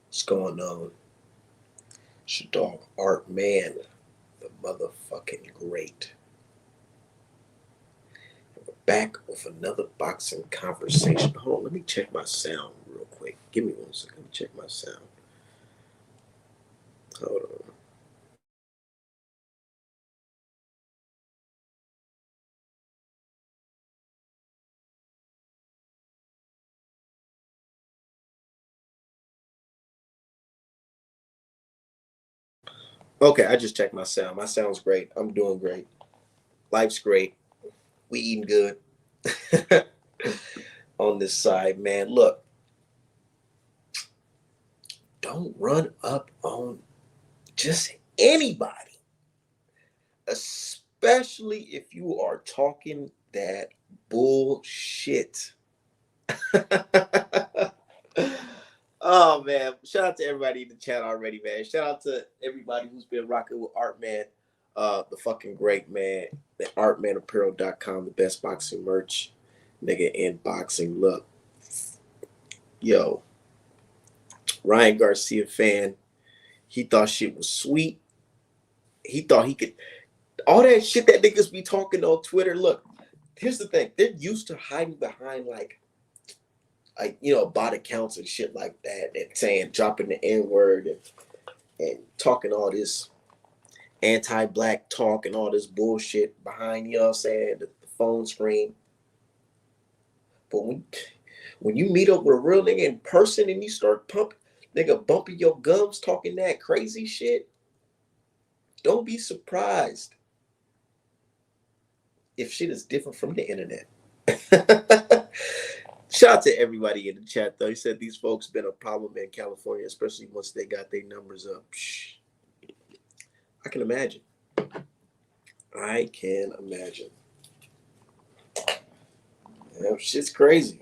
What's going on? It's your dog Art Man, the motherfucking great. We're back with another boxing conversation. Hold on, let me check my sound real quick. Give me 1 second. Let me check my sound. Hold on. Okay, I just checked my sound. My sound's great. I'm doing great. Life's great. We eating good on this side, man. Look, don't run up on just anybody, especially if you are talking that bullshit. Oh man, shout out to everybody in the chat already, man. Shout out to everybody who's been rocking with Art Man, the fucking great man, at artmanapparel.com, the best boxing merch, nigga, in boxing. Look, yo, Ryan Garcia fan, he thought shit was sweet. He thought he could all that shit that niggas be talking on Twitter. Look, here's the thing: they're used to hiding behind bot accounts and shit like that, and saying dropping the N word and talking all this anti-black talk and all this bullshit behind, you know what I'm saying, the phone screen. But when you meet up with a real nigga in person and you start bumping your gums talking that crazy shit, don't be surprised if shit is different from the internet. Shout out to everybody in the chat though. He said these folks been a problem in California, especially once they got their numbers up. I can imagine. I can imagine. Yeah, shit's crazy.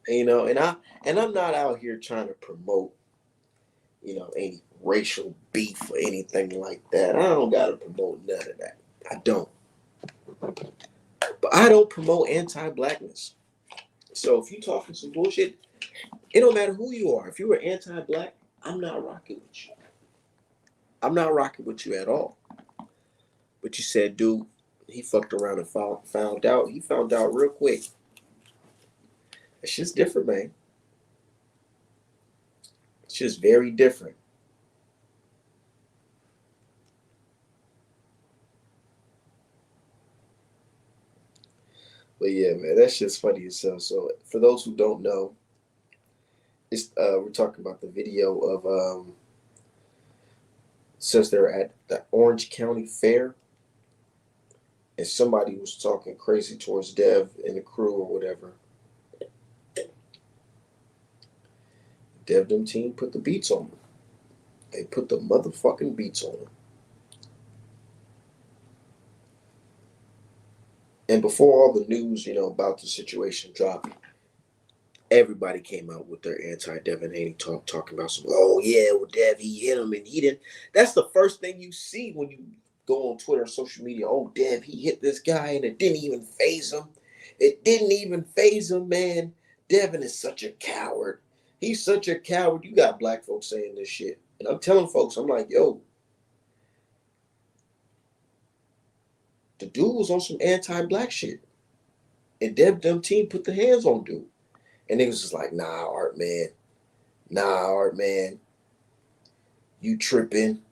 And I'm not out here trying to promote, any racial beef or anything like that. I don't gotta promote none of that. I don't. But I don't promote anti-blackness. So if you talking some bullshit, it don't matter who you are. If you were anti-black, I'm not rocking with you. I'm not rocking with you at all. But you said, dude, he fucked around and found out. He found out real quick. It's just different, man. It's just very different. But yeah, man, that shit's funny as hell. So for those who don't know, we're talking about the video of since they're at the Orange County Fair and somebody was talking crazy towards Dev and the crew or whatever. Dev them team put the beats on them. They put the motherfucking beats on them. And before all the news, about the situation dropped, everybody came out with their anti-Devin Haney talk, talking about some, oh yeah, well Dev, he hit him and he didn't. That's the first thing you see when you go on Twitter or social media. Oh, Dev, he hit this guy and it didn't even phase him. It didn't even phase him, man. Devin is such a coward. He's such a coward. You got black folks saying this shit. And I'm telling folks, I'm like, yo, the dude was on some anti-black shit. And Dev them team put the hands on dude. And niggas was like, nah, Art Man. Nah, Art Man. You tripping.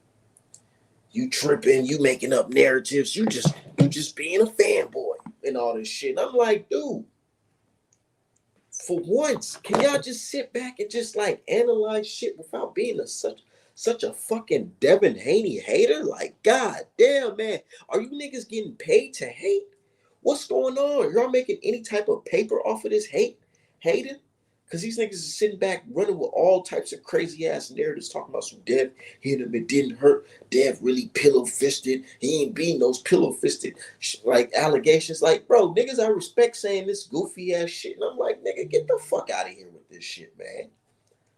You tripping. You making up narratives. You just being a fanboy and all this shit. And I'm like, dude, for once, can y'all just sit back and just like analyze shit without being such a fucking Devin Haney hater? Like, god damn, man. Are you niggas getting paid to hate? What's going on? Y'all making any type of paper off of this hating? Because these niggas is sitting back running with all types of crazy ass narratives talking about some Dev hit him, it didn't hurt. Dev really pillow fisted. He ain't being those pillow fisted like allegations. Like, bro, niggas, I respect saying this goofy ass shit. And I'm like, nigga, get the fuck out of here with this shit, man.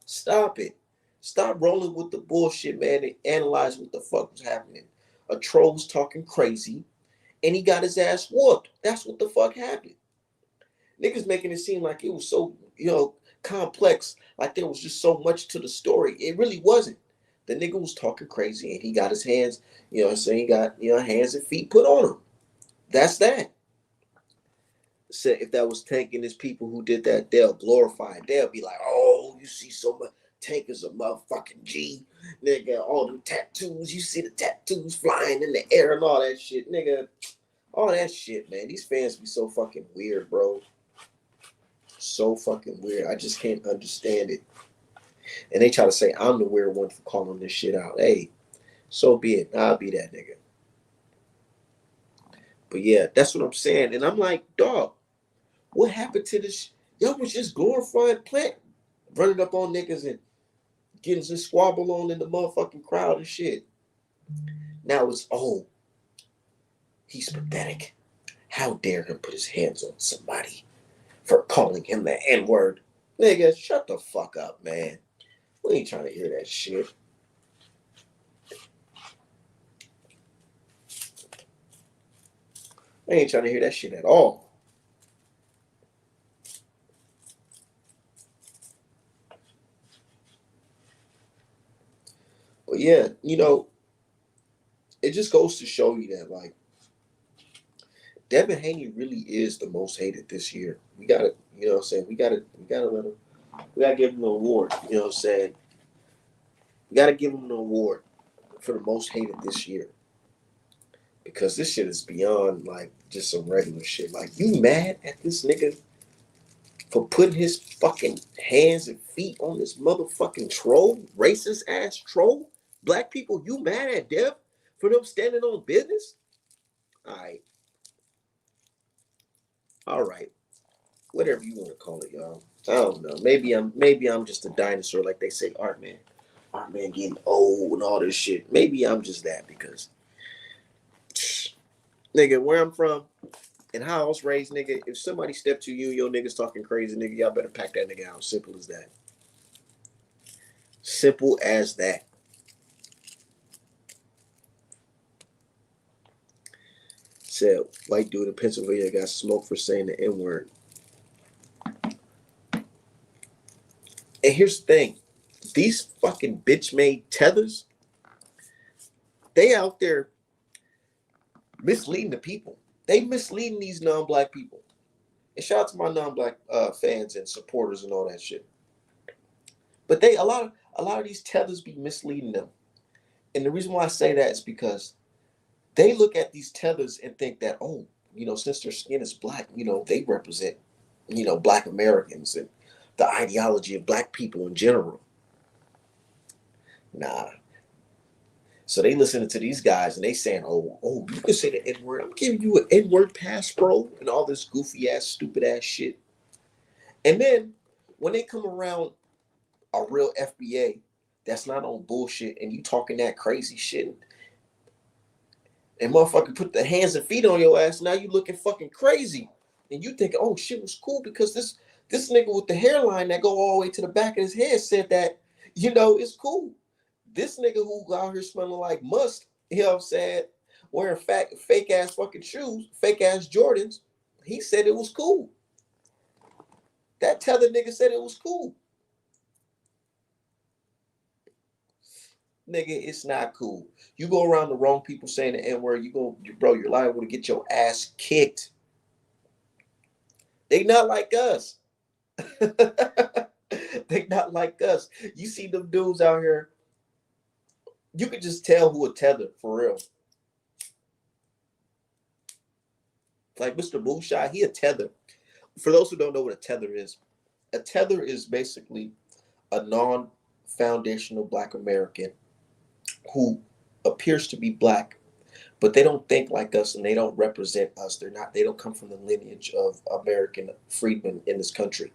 Stop it. Stop rolling with the bullshit, man, and analyze what the fuck was happening. A troll's talking crazy and he got his ass whooped. That's what the fuck happened. Niggas making it seem like it was so, complex, like there was just so much to the story. It really wasn't. The nigga was talking crazy and he got his hands, you know what I'm saying, he got, you know, hands and feet put on him. That's that. Said if that was Tank and his people who did that, they'll glorify it. They'll be like, oh, you see so much. Tank is a motherfucking G. Nigga, all them tattoos. You see the tattoos flying in the air and all that shit. Nigga, all that shit, man. These fans be so fucking weird, bro. So fucking weird. I just can't understand it. And they try to say I'm the weird one for calling this shit out. Hey, so be it. I'll be that nigga. But yeah, that's what I'm saying. And I'm like, dog, what happened to this? Y'all was just glorifying Plant, running up on niggas and getting some squabble on in the motherfucking crowd and shit. Now it's, oh, he's pathetic. How dare him put his hands on somebody for calling him the N-word? Nigga, shut the fuck up, man. We ain't trying to hear that shit. I ain't trying to hear that shit at all. But yeah, you know, it just goes to show you that, like, Devin Haney really is the most hated this year. We gotta, you know what I'm saying? We gotta let him, we gotta give him an award, you know what I'm saying? We gotta give him an award for the most hated this year. Because this shit is beyond like just some regular shit. Like, you mad at this nigga for putting his fucking hands and feet on this motherfucking troll, racist ass troll? Black people, you mad at Dev for them standing on business? Alright. Alright. Whatever you want to call it, y'all. I don't know. Maybe I'm just a dinosaur, like they say, Art Man. Art Man getting old and all this shit. Maybe I'm just that because nigga, where I'm from and how I was raised, nigga, if somebody step to you, your niggas talking crazy, nigga, y'all better pack that nigga out. Simple as that. Simple as that. Said white dude in Pennsylvania got smoked for saying the N-word. And here's the thing. These fucking bitch-made tethers, they out there misleading the people. They misleading these non-black people. And shout out to my non-black fans and supporters and all that shit. But they a lot of these tethers be misleading them. And the reason why I say that is because they look at these tethers and think that, oh, you know, since their skin is black, you know, they represent, you know, black Americans and the ideology of black people in general. Nah. So they listening to these guys and they saying, oh, you can say the N-word. I'm giving you an N-word pass, bro, and all this goofy ass, stupid ass shit. And then when they come around a real FBA that's not on bullshit and you talking that crazy shit and motherfucker put the hands and feet on your ass, now you looking fucking crazy. And you think, oh, shit was cool because this nigga with the hairline that go all the way to the back of his head said that, you know, it's cool. This nigga who out here smelling like musk, you know what I'm saying, wearing fake ass fucking shoes, fake ass Jordans, he said it was cool. That tether nigga said it was cool. Nigga, it's not cool. You go around the wrong people saying the N-word, you're liable to get your ass kicked. They not like us. They not like us. You see them dudes out here, you can just tell who a tether for real. Like Mr. Moonshot, he a tether. For those who don't know what a tether is basically a non-foundational black American who appears to be black, but they don't think like us and they don't represent us. They don't come from the lineage of American freedmen in this country.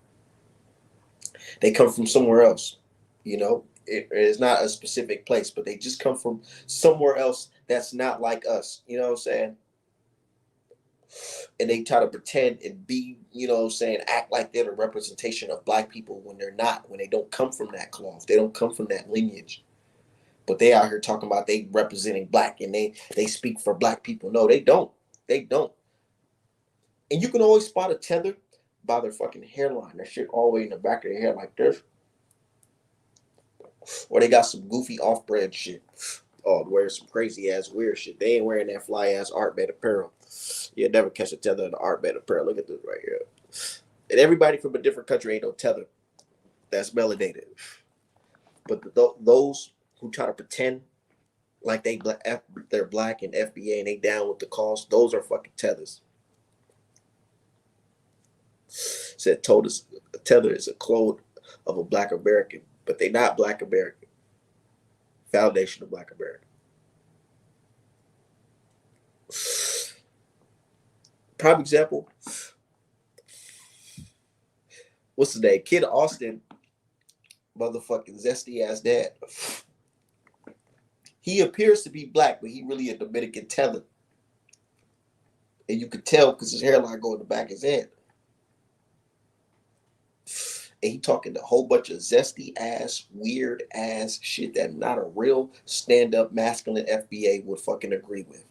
They come from somewhere else, you know. It is not a specific place, but they just come from somewhere else that's not like us, you know what I'm saying? And they try to pretend and be, you know what I'm saying, act like they're the representation of black people when they're not, when they don't come from that cloth. They don't come from that lineage. But they out here talking about they representing black and they speak for black people. No, they don't. They don't. And you can always spot a tether by their fucking hairline. That shit all the way in the back of their hair like this. Or they got some goofy off-brand shit. Oh, wear some crazy ass weird shit. They ain't wearing that fly ass art bed apparel. You'll never catch a tether in the art bed apparel. Look at this right here. And everybody from a different country ain't no tether. That's melanated. But those who try to pretend like they're black and FBA and they down with the cause, those are fucking tethers. Said told us a tether is a clone of a black American, but they not black American. Foundation of black America. Prime example. What's his name? Kid Austin, motherfucking zesty ass dad. He appears to be black, but he really a Dominican tether. And you could tell because his hairline go in the back of his head. And he talking a whole bunch of zesty ass, weird ass shit that not a real stand-up masculine FBA would fucking agree with.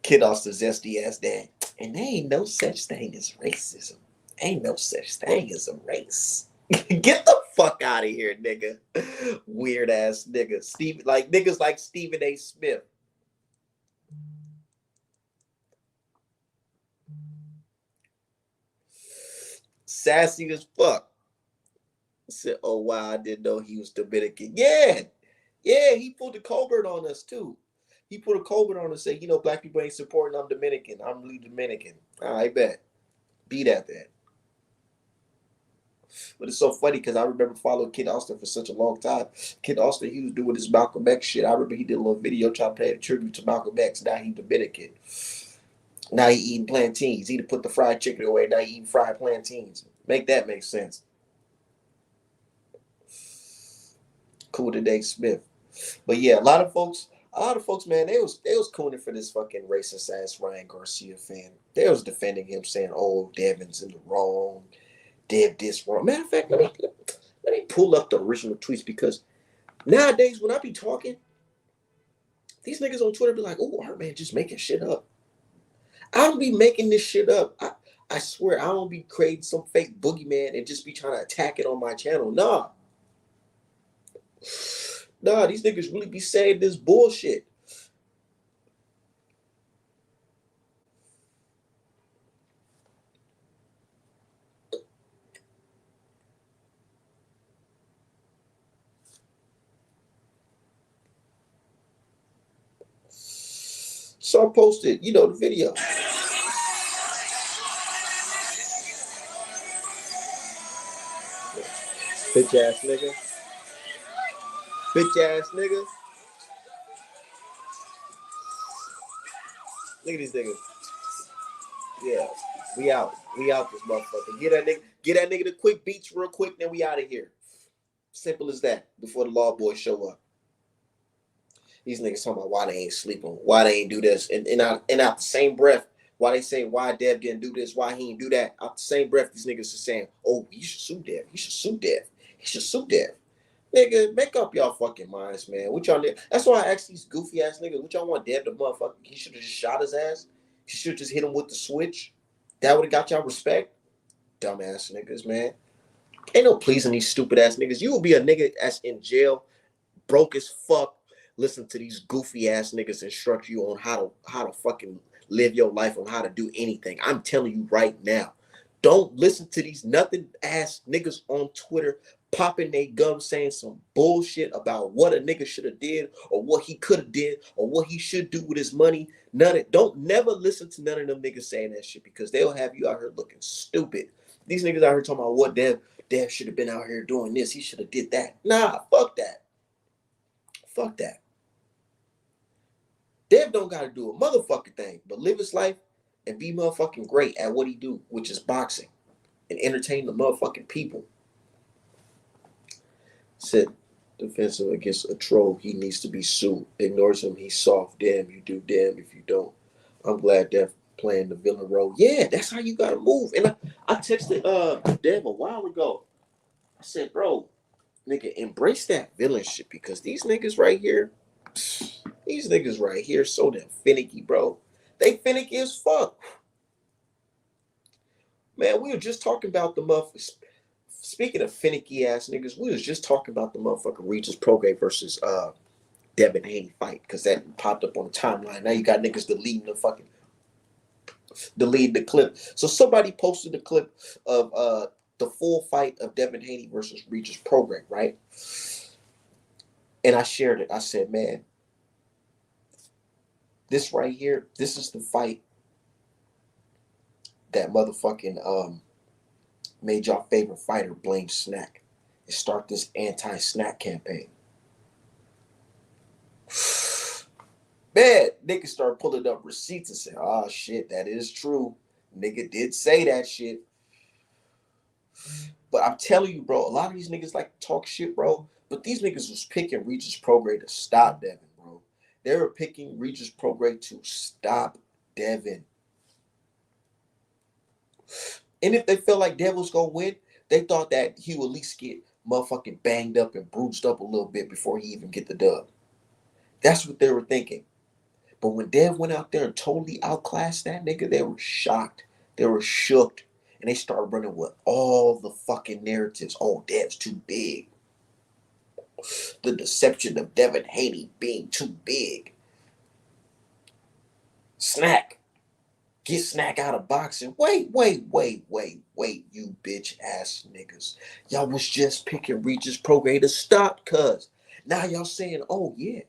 Kid Austin zesty ass dad. And there ain't no such thing as racism. Ain't no such thing as a race. Get the fuck out of here, nigga. Weird ass nigga. Niggas like Stephen A. Smith. Sassy as fuck. Said, oh wow, I didn't know he was Dominican. Yeah, he pulled the Colbert on us too. He put a Colbert on us and say, black people ain't supporting, I'm Dominican. I'm really Dominican. I bet. Be that then. But it's so funny because I remember following Kid Austin for such a long time. Kid Austin, he was doing this Malcolm X shit. I remember he did a little video trying to pay a tribute to Malcolm X. Now he Dominican. Now he eating plantains. He put the fried chicken away. Now he eating fried plantains. Make that make sense. Cool today, Smith. But yeah, a lot of folks, man, they was cooning for this fucking racist ass Ryan Garcia fan. They was defending him, saying, "Oh, Devin's in the wrong. Dev this wrong." Matter of fact, let me pull up the original tweets because nowadays when I be talking, these niggas on Twitter be like, "Oh, Art Man just making shit up." I don't be making this shit up. I swear I don't be creating some fake boogeyman and just be trying to attack it on my channel. Nah, these niggas really be saying this bullshit. So I posted, the video. Bitch ass nigga. Bitch ass nigga. Look at these niggas. Yeah, we out. We out this motherfucker. Get that nigga the quick beats real quick, then we out of here. Simple as that. Before the law boys show up. These niggas talking about why they ain't sleeping, why they ain't do this, and out the same breath, why they say why Dev didn't do this, why he ain't do that. Out the same breath, these niggas are saying, "Oh, you should sue Dev. You should sue Dev. He should sue Dev." Nigga, make up y'all fucking minds, man. What y'all? That's why I asked these goofy ass niggas. What y'all want Dev to motherfucker? He should have just shot his ass. He should have just hit him with the switch. That would have got y'all respect. Dumbass niggas, man. Ain't no pleasing these stupid ass niggas. You will be a nigga that's in jail, broke as fuck. Listen to these goofy ass niggas instruct you on how to fucking live your life, on how to do anything. I'm telling you right now. Don't listen to these nothing ass niggas on Twitter popping their gums saying some bullshit about what a nigga should have did or what he could have did or what he should do with his money. Don't never listen to none of them niggas saying that shit because they'll have you out here looking stupid. These niggas out here talking about what Dev should have been out here doing this. He should have did that. Nah, fuck that. Fuck that. Dev don't got to do a motherfucking thing but live his life and be motherfucking great at what he do, which is boxing and entertain the motherfucking people. Said defensive against a troll, he needs to be sued. Ignores him, he's soft. Damn, you do. Damn if you don't. I'm glad Dev playing the villain role. Yeah, that's how you got to move. And I texted Dev a while ago. I said, bro, nigga, embrace that villain shit because these niggas right here, so damn finicky, bro. They finicky as fuck. Man, we were just talking about the motherfuckers. Speaking of finicky ass niggas, we was just talking about the motherfucking Regis Prograde versus Devin Haney fight because that popped up on the timeline. Now you got niggas deleting the clip. So somebody posted the clip of the full fight of Devin Haney versus Regis Prograde, right? And I shared it. I said, man, this right here, this is the fight that motherfucking made y'all favorite fighter blame Snack and start this anti-Snack campaign. Man, niggas start pulling up receipts and say, oh shit, that is true. Nigga did say that shit. But I'm telling you, bro, a lot of these niggas like to talk shit, bro. But these niggas was picking Regis Prograde to stop Devin, bro. They were picking Regis Prograde to stop Devin. And if they felt like Devin was gonna win, they thought that he would at least get motherfucking banged up and bruised up a little bit before he even get the dub. That's what they were thinking. But when Dev went out there and totally outclassed that nigga, they were shocked. They were shook. And they started running with all the fucking narratives. Oh, Dev's too big. The deception of Devin Haney being too big. Snack. Get Snack out of boxing. Wait, you bitch ass niggas. Y'all was just picking Regis Prograde to stop, cuz. Now y'all saying, oh yeah.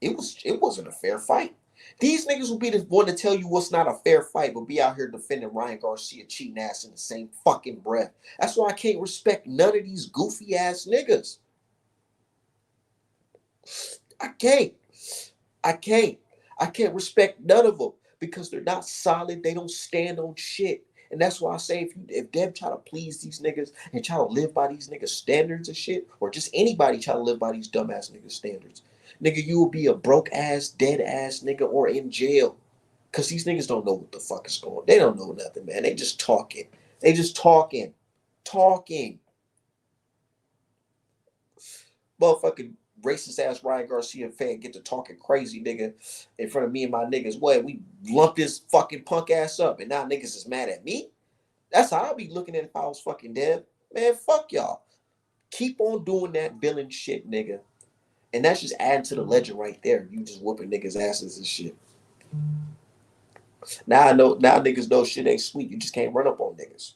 It wasn't a fair fight. These niggas will be the one to tell you what's not a fair fight, but be out here defending Ryan Garcia cheating ass in the same fucking breath. That's why I can't respect none of these goofy ass niggas. I can't. I can't respect none of them because they're not solid. They don't stand on shit. And that's why I say if Dev try to please these niggas and try to live by these niggas standards and shit, or just anybody try to live by these dumbass niggas standards, nigga, you will be a broke ass, dead ass nigga or in jail. Cause these niggas don't know what the fuck is going on. They don't know nothing, man. They just talking. They just talking. Talking. Motherfucking racist ass Ryan Garcia fan get to talking crazy, nigga, in front of me and my niggas. What? We lumped this fucking punk ass up, and now niggas is mad at me? That's how I'll be looking at it if I was fucking dead. Man, fuck y'all. Keep on doing that villain shit, nigga. And that's just adding to the legend right there. You just whooping niggas' asses and shit. Now I know. Now niggas know shit ain't sweet. You just can't run up on niggas.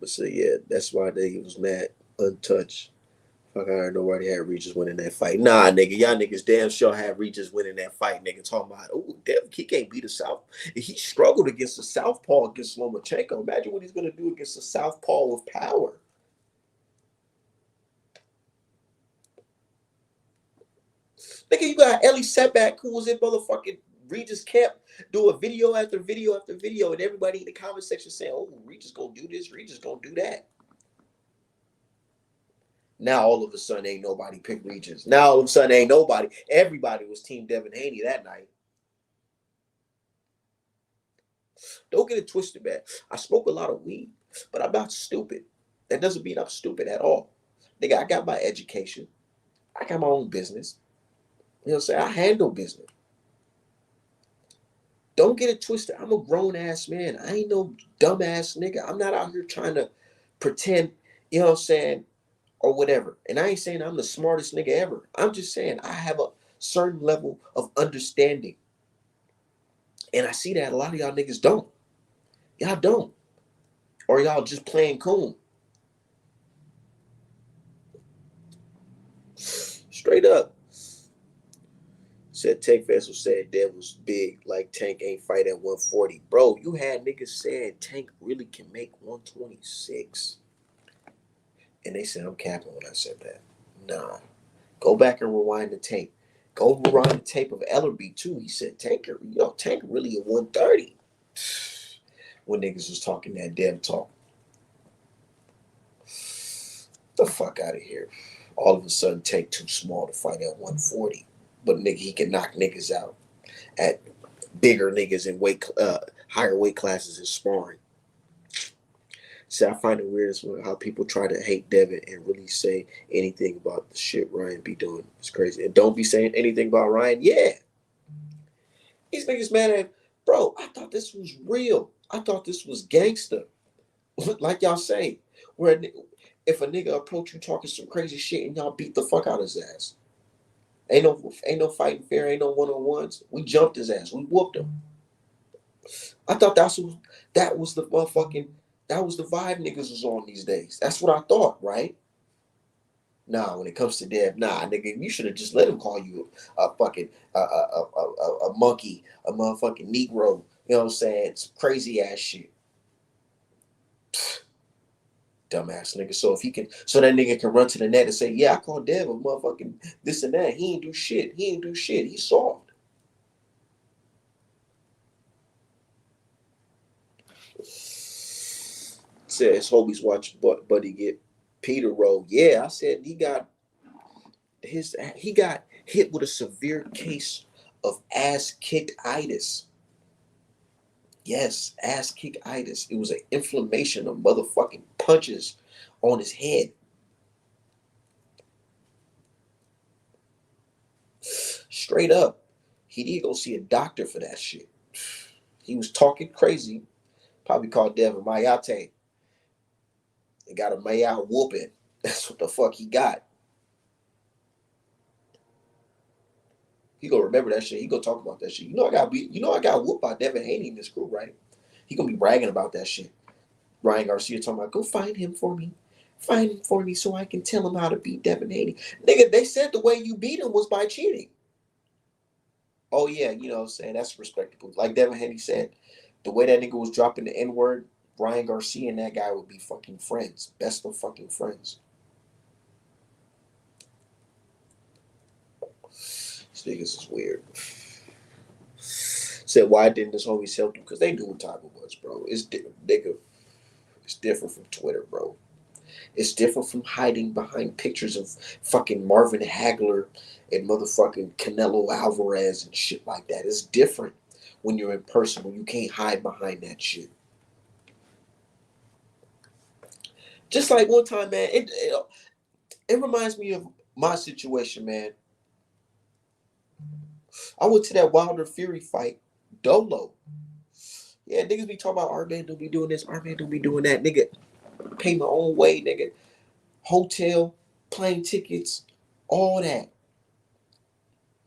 But so yeah, that's why nigga was mad, untouched. Fuck, I heard nobody had Regis winning that fight. Nah, nigga, y'all niggas damn sure had Regis winning that fight, nigga. Talking about, oh, damn, he can't beat a South. He struggled against the Southpaw against Lomachenko. Imagine what he's gonna do against the Southpaw with power. Nigga, you got Ellie Setback who was in motherfucking Regis camp doing video after video after video, and everybody in the comment section saying, oh, Regis gonna do this, Regis gonna do that. Now all of a sudden ain't nobody pick Regis. Now all of a sudden ain't nobody. Everybody was Team Devin Haney that night. Don't get it twisted, man. I smoke a lot of weed, but I'm not stupid. That doesn't mean I'm stupid at all. Nigga, I got my education. I got my own business. You know what I'm saying? I handle business. Don't get it twisted. I'm a grown ass man. I ain't no dumb ass nigga. I'm not out here trying to pretend, you know what I'm saying, or whatever. And I ain't saying I'm the smartest nigga ever. I'm just saying I have a certain level of understanding. And I see that a lot of y'all niggas don't. Y'all don't. Or y'all just playing cool. Straight up. Said Tank Vessel said Dev was big, like Tank ain't fight at 140. Bro, you had niggas saying Tank really can make 126. And they said I'm capping when I said that. Nah. Go back and rewind the tape. Go rewind the tape of Ellerby too. He said Tank really a 130. When niggas was talking that damn talk. The fuck out of here. All of a sudden Tank too small to fight at 140. But nigga, he can knock niggas out at bigger niggas in higher weight classes and sparring. So I find it weird as well how people try to hate Devin and really say anything about the shit Ryan be doing. It's crazy. And don't be saying anything about Ryan. Yeah. These niggas mad at, bro, I thought this was real. I thought this was gangster. Like y'all say, where if a nigga approach you talking some crazy shit and y'all beat the fuck out of his ass. Ain't no fighting fair, ain't no one-on-ones. We jumped his ass. We whooped him. I thought that was the motherfucking, that was the vibe niggas was on these days. That's what I thought, right? Nah, when it comes to Dev, nah, nigga, you should have just let him call you a fucking a monkey, a motherfucking Negro. You know what I'm saying? Some crazy ass shit. Dumbass nigga. So if he can, so that nigga can run to the net and say, yeah, I called Dev a motherfucking this and that. He ain't do shit. He ain't do shit. He soft. Says Hobie's watching Buddy get Peter roll. Yeah, I said he got hit with a severe case of ass kick-itis. Yes, ass kick-itis. It was an inflammation of motherfucking punches on his head. Straight up. He did go see a doctor for that shit. He was talking crazy. Probably called Devin Mayate. He got a Mayat whooping. That's what the fuck he got. He gonna remember that shit. He gonna talk about that shit. I got whooped by Devin Haney in this group, right? He gonna be bragging about that shit. Ryan Garcia talking about, go find him for me. Find him for me so I can tell him how to beat Devin Haney. Nigga, they said the way you beat him was by cheating. Oh yeah, you know what I'm saying? That's respectable. Like Devin Haney said, the way that nigga was dropping the N-word, Ryan Garcia and that guy would be fucking friends. Best of fucking friends. These niggas is weird. Said, why didn't this homies help them? Because they knew what time it was, bro. It's different from Twitter, bro. It's different from hiding behind pictures of fucking Marvin Hagler and motherfucking Canelo Alvarez and shit like that. It's different when you're in person, when you can't hide behind that shit. Just like one time, man, it reminds me of my situation, man. I went to that Wilder Fury fight, Dolo. Yeah, niggas be talking about, our man don't be doing this, our man don't be doing that. Nigga, pay my own way, nigga. Hotel, plane tickets, all that.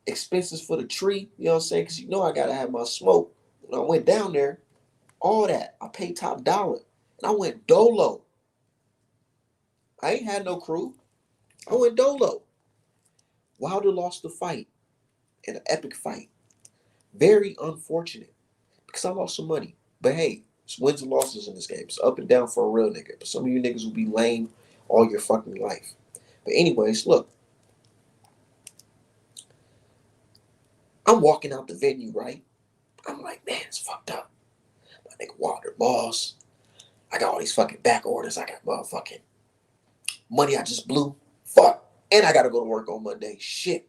Expenses for the tree, you know what I'm saying? Because I got to have my smoke. When I went down there, all that. I paid top dollar. And I went dolo. I ain't had no crew. I went dolo. Wilder lost the fight. In an epic fight. Very unfortunate. Because I lost some money. But hey, it's wins and losses in this game. It's up and down for a real nigga. But some of you niggas will be lame all your fucking life. But anyways, look. I'm walking out the venue, right? I'm like, man, it's fucked up. My nigga Wilder boss. I got all these fucking back orders. I got motherfucking money I just blew. Fuck. And I got to go to work on Monday. Shit.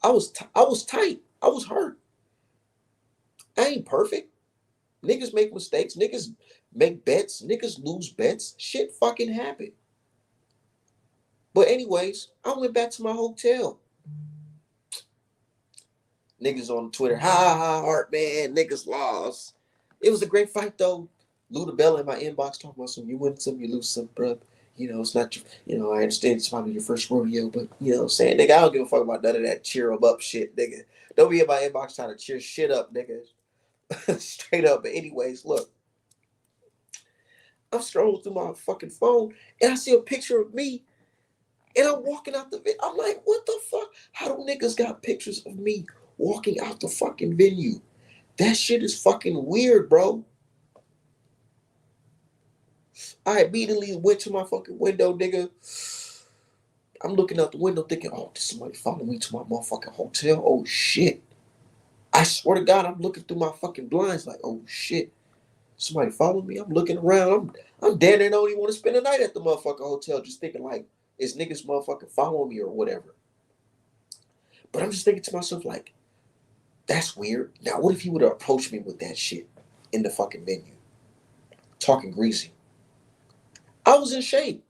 I was tight. I was hurt. I ain't perfect. Niggas make mistakes. Niggas make bets. Niggas lose bets. Shit fucking happen. But anyways, I went back to my hotel. Niggas on Twitter, ha ha, heart man, niggas lost. It was a great fight though. Luda Bella in my inbox talking about some, you win some, you lose some, bruh. It's not, I understand it's probably your first rodeo, but you know what I'm saying? Nigga, I don't give a fuck about none of that cheer 'em up shit, nigga. Don't be in my inbox trying to cheer shit up, nigga. Straight up. But anyways, look. I'm scrolling through my fucking phone and I see a picture of me and I'm walking out the venue. I'm like, what the fuck? How do niggas got pictures of me walking out the fucking venue? That shit is fucking weird, bro. I immediately went to my fucking window, nigga. I'm looking out the window thinking, oh, did somebody follow me to my motherfucking hotel? Oh, shit. I swear to God, I'm looking through my fucking blinds like, oh, shit. Somebody follow me? I'm looking around. I'm dead and don't even want to spend the night at the motherfucking hotel just thinking like, is niggas motherfucking following me or whatever. But I'm just thinking to myself like, that's weird. Now, what if he would have approached me with that shit in the fucking venue? Talking greasy. I was in shape.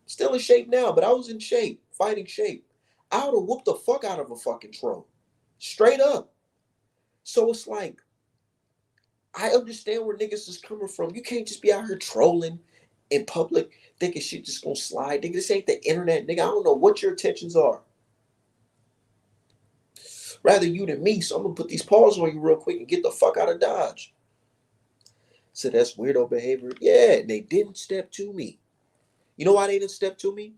Still in shape now, but I was in shape, fighting shape. I would have whooped the fuck out of a fucking troll. Straight up. So it's like, I understand where niggas is coming from. You can't just be out here trolling in public, thinking shit just gonna slide. Nigga, this ain't the internet, nigga. I don't know what your intentions are. Rather you than me, so I'm gonna put these paws on you real quick and get the fuck out of Dodge. So that's weirdo behavior. Yeah, they didn't step to me. You know why they didn't step to me?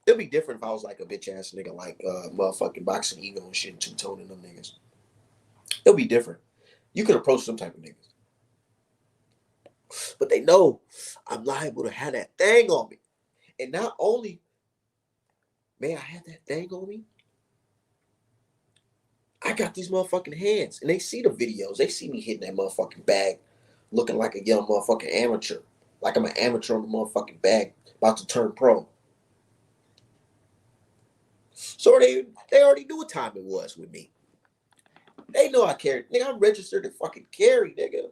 It'd be different if I was like a bitch ass nigga like motherfucking boxing ego and shit, two toning them niggas. It'll be different. You could approach some type of niggas. But they know I'm liable to have that thing on me. And not only may I have that thing on me, I got these motherfucking hands. And they see the videos. They see me hitting that motherfucking bag looking like a young motherfucking amateur. Like I'm an amateur on the motherfucking bag about to turn pro. So they already knew what time it was with me. They know I carry. Nigga, I'm registered to fucking carry, nigga.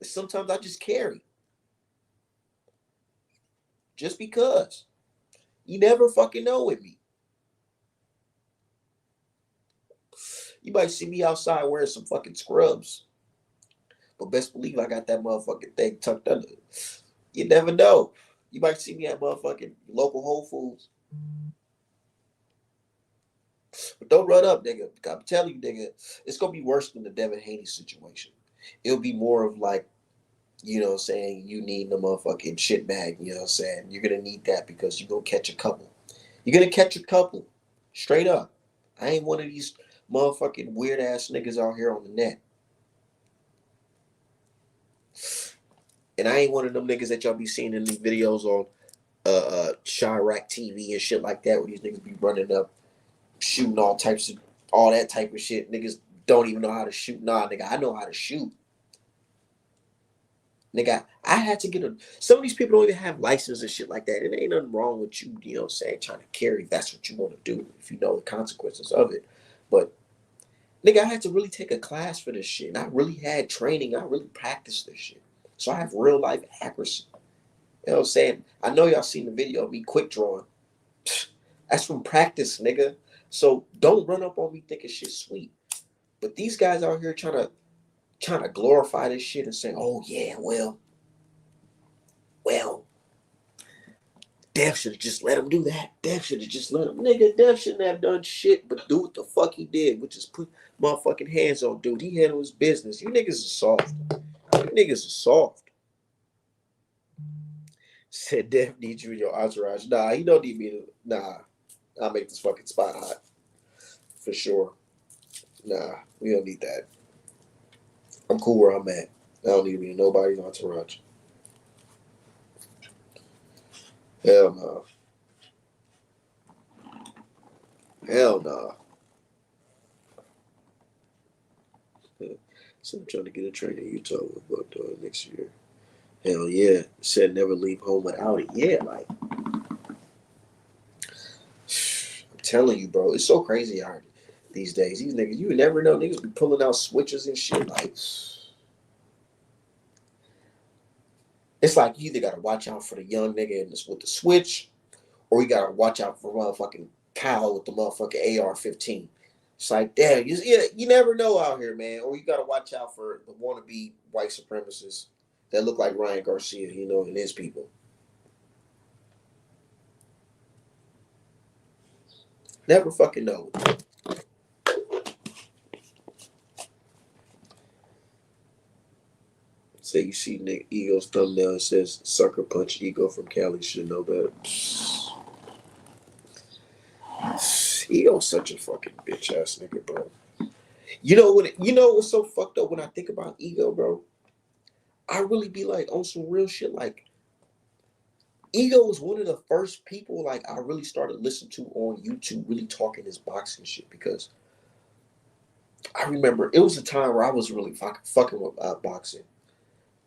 Sometimes I just carry. Just because. You never fucking know with me. You might see me outside wearing some fucking scrubs. But best believe I got that motherfucking thing tucked under. You never know. You might see me at motherfucking local Whole Foods. But don't run up, nigga. I'm telling you, nigga, it's going to be worse than the Devin Haney situation. It'll be more of like, you know what I'm saying, you need the motherfucking shit bag, you know what I'm saying? You're going to need that because you're going to catch a couple. You're going to catch a couple. Straight up. I ain't one of these motherfucking weird ass niggas out here on the net. And I ain't one of them niggas that y'all be seeing in these videos on Chirac TV and shit like that, where these niggas be running up, shooting all types of, all that type of shit. Niggas don't even know how to shoot. Nah, nigga, I know how to shoot. Nigga, I had to get some of these people don't even have license and shit like that. It ain't nothing wrong with you, you know what I'm saying, trying to carry if that's what you want to do, if you know the consequences of it. But, nigga, I had to really take a class for this shit. And I really had training. I really practiced this shit. So I have real life accuracy. You know what I'm saying? I know y'all seen the video of me quick drawing. That's from practice, nigga. So don't run up on me thinking shit's sweet. But these guys out here trying to glorify this shit and say, oh yeah, well, Dev should have just let him do that. Dev should have just let him. Nigga, Dev shouldn't have done shit but do what the fuck he did, which is put motherfucking hands on dude. He handled his business. You niggas are soft. You niggas are soft. Said Dev needs you in your entourage. Nah, he don't need me to. Nah, I'll make this fucking spot hot. For sure. Nah, we don't need that. I'm cool where I'm at. I don't need to be in nobody's entourage. Hell no. Hell no. So I'm trying to get a train in Utah about next year. Hell yeah. Said never leave home without it. Yeah, like I'm telling you, bro, it's so crazy out these days. These niggas, you never know. Niggas be pulling out switches and shit. Like, it's like you either gotta watch out for the young nigga with the switch, or you gotta watch out for motherfucking Kyle with the motherfucking AR-15. It's like, damn, you never know out here, man. Or you gotta watch out for the wannabe white supremacists that look like Ryan Garcia, you know, and his people. Never fucking know. Say you see Nick Ego's thumbnail, it says sucker punch Ego from Cali, should know better. Ego's such a fucking bitch ass nigga, bro. You know what's so fucked up when I think about Ego, bro? I really be like on some real shit. Like, Ego was one of the first people like I really started listening to on YouTube, really talking this boxing shit, because I remember it was a time where I was really fucking with boxing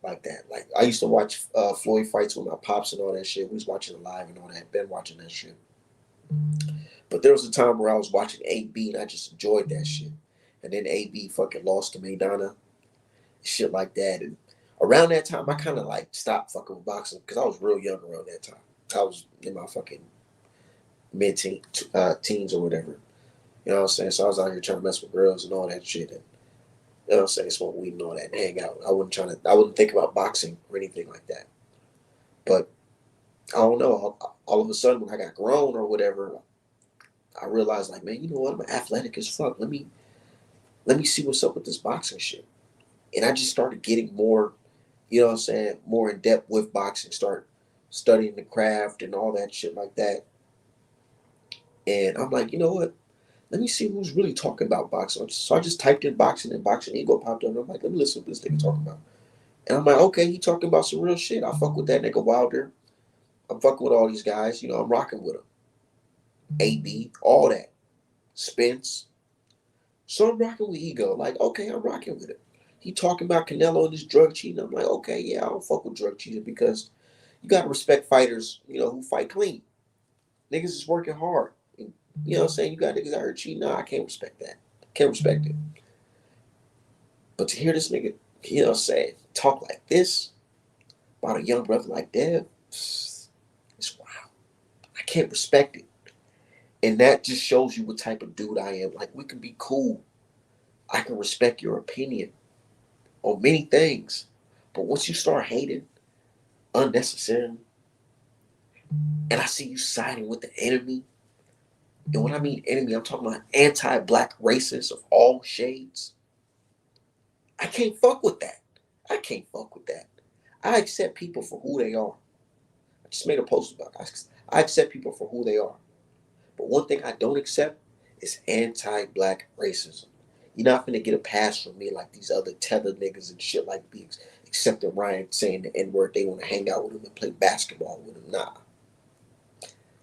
like that. Like, I used to watch Floyd fights with my pops and all that shit. We was watching it live and all that. Been watching that shit. But there was a time where I was watching AB and I just enjoyed that shit. And then AB fucking lost to Maidana, shit like that. And Around that time, I kind of like stopped fucking with boxing because I was real young around that time. I was in my fucking teens or whatever. You know what I'm saying? So I was out here trying to mess with girls and all that shit, and you know what I'm saying, smoke weed and all that, and hang out. I wouldn't think about boxing or anything like that. But I don't know. All of a sudden, when I got grown or whatever, I realized like, man, you know what? I'm athletic as fuck. Let me see what's up with this boxing shit. And I just started getting more, you know what I'm saying, more in depth with boxing. Start studying the craft and all that shit like that. And I'm like, you know what? Let me see who's really talking about boxing. So I just typed in boxing and boxing ego popped up. And I'm like, let me listen to this nigga talking about. And I'm like, okay, he talking about some real shit. I fuck with that nigga Wilder. I'm fucking with all these guys. You know, I'm rocking with them. AB, all that. Spence. So I'm rocking with ego. Like, okay, I'm rocking with it. He talking about Canelo and his drug cheating. I'm like, okay, yeah, I don't fuck with drug cheating because you gotta respect fighters, you know, who fight clean. Niggas is working hard. And, you know what I'm saying? You got niggas out here cheating. Nah, I can't respect that. Can't respect it. But to hear this nigga, you know what I'm saying, talk like this about a young brother like Dev, it's wow. I can't respect it. And that just shows you what type of dude I am. Like, we can be cool. I can respect your opinion on many things. But once you start hating unnecessarily, and I see you siding with the enemy, and when I mean enemy, I'm talking about anti-black racists of all shades. I can't fuck with that. I can't fuck with that. I accept people for who they are. I just made a post about that. I accept people for who they are. But one thing I don't accept is anti-black racism. You're not gonna get a pass from me like these other tether niggas and shit like me accepting Ryan saying the N-word. They want to hang out with him and play basketball with him. Nah,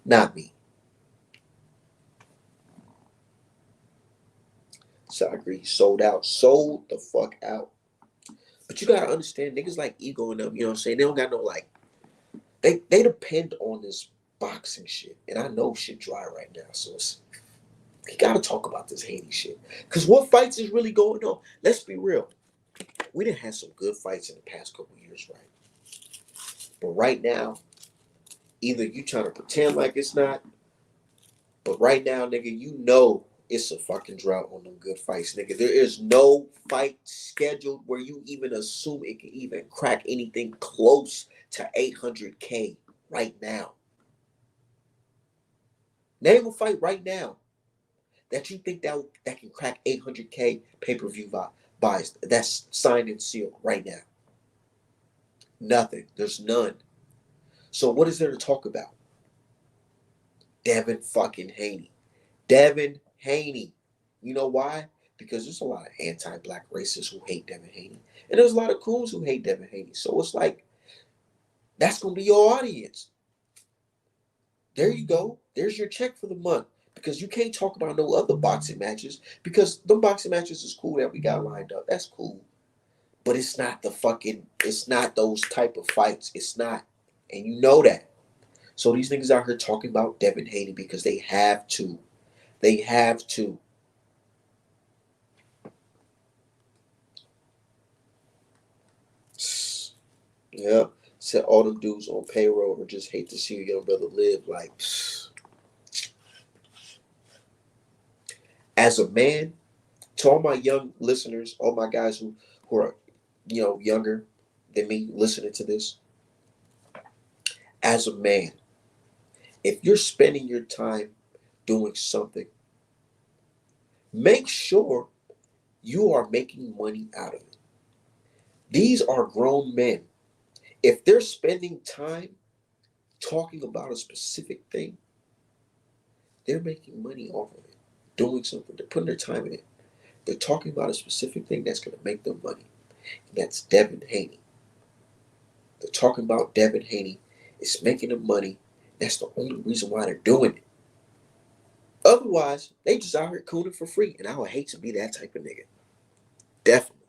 not me. So I agree. Sold out. Sold the fuck out. But you gotta understand, niggas like ego and them, you know what I'm saying? They don't got no like they depend on this boxing shit. And I know shit dry right now. So it's you gotta talk about this Haney shit. Cause what fights is really going on? Let's be real. We done had some good fights in the past couple years, right? But right now, either you trying to pretend like it's not, but right now, nigga, you know it's a fucking drought on them good fights, nigga. There is no fight scheduled where you even assume it can even crack anything close to 800K right now. Name a fight right now that you think that can crack 800K pay-per-view buys. That's signed and sealed right now. Nothing. There's none. So what is there to talk about? Devin fucking Haney. Devin Haney. You know why? Because there's a lot of anti-black racists who hate Devin Haney. And there's a lot of coons who hate Devin Haney. So it's like, that's going to be your audience. There you go. There's your check for the month. Because you can't talk about no other boxing matches. Because the boxing matches is cool that we got lined up. That's cool. But it's not those type of fights. It's not. And you know that. So these niggas out here talking about Devin Haney because they have to. They have to. Yeah. Said all them dudes on payroll or just hate to see your young brother live. Like, as a man, to all my young listeners, all my guys who are, you know, younger than me listening to this, as a man, if you're spending your time doing something, make sure you are making money out of it. These are grown men. If they're spending time talking about a specific thing, they're making money off of it, doing something. They're putting their time in it. They're talking about a specific thing that's going to make them money. And that's Devin Haney. They're talking about Devin Haney. It's making them money. That's the only reason why they're doing it. Otherwise, they just out here cooning for free. And I would hate to be that type of nigga. Definitely.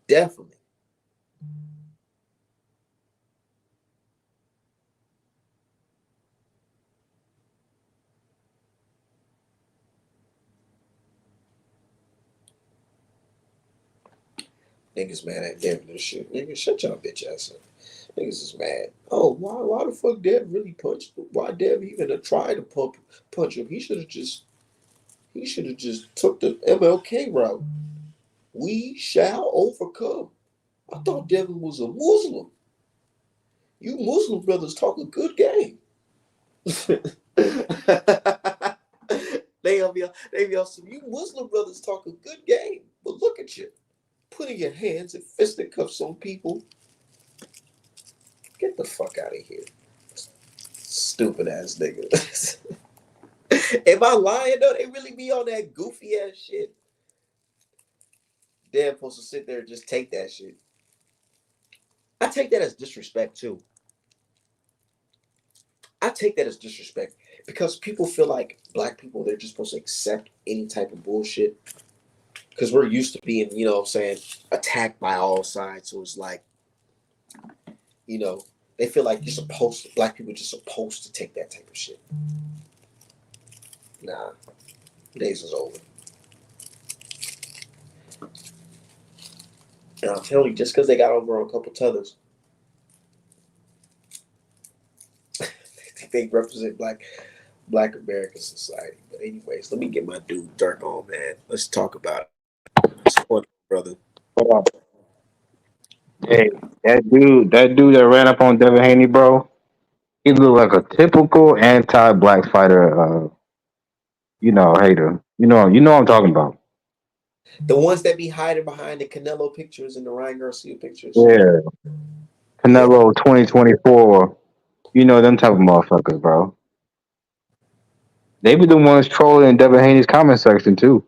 Definitely. Niggas mad at Devin and shit. Nigga, shut your bitch ass up. Niggas is mad. Oh, why the fuck Dev really punched him? Why Dev even tried to punch him? He should have just took the MLK route. We shall overcome. I thought Devin was a Muslim. You Muslim brothers talk a good game. they on some, you Muslim brothers talk a good game. But look at you. Putting your hands in fisticuffs on people. Get the fuck out of here. Stupid ass nigga. Am I lying though? They really be on that goofy ass shit. They're supposed to sit there and just take that shit. I take that as disrespect too. I take that as disrespect because people feel like black people, they're just supposed to accept any type of bullshit. Because we're used to being, you know what I'm saying, attacked by all sides. So it's like, you know, they feel like black people are just supposed to take that type of shit. Nah, days is over. And I'm telling you, just because they got over on a couple tethers, they represent black American society. But anyways, let me get my dude Dirk on, man. Let's talk about it. Support, brother. Hey, that dude that ran up on Devin Haney, bro, he looked like a typical anti-black fighter, hater. You know what I'm talking about. The ones that be hiding behind the Canelo pictures and the Ryan Garcia pictures. Yeah, Yeah. Canelo 2024. You know them type of motherfuckers, bro. They be the ones trolling Devin Haney's comment section too.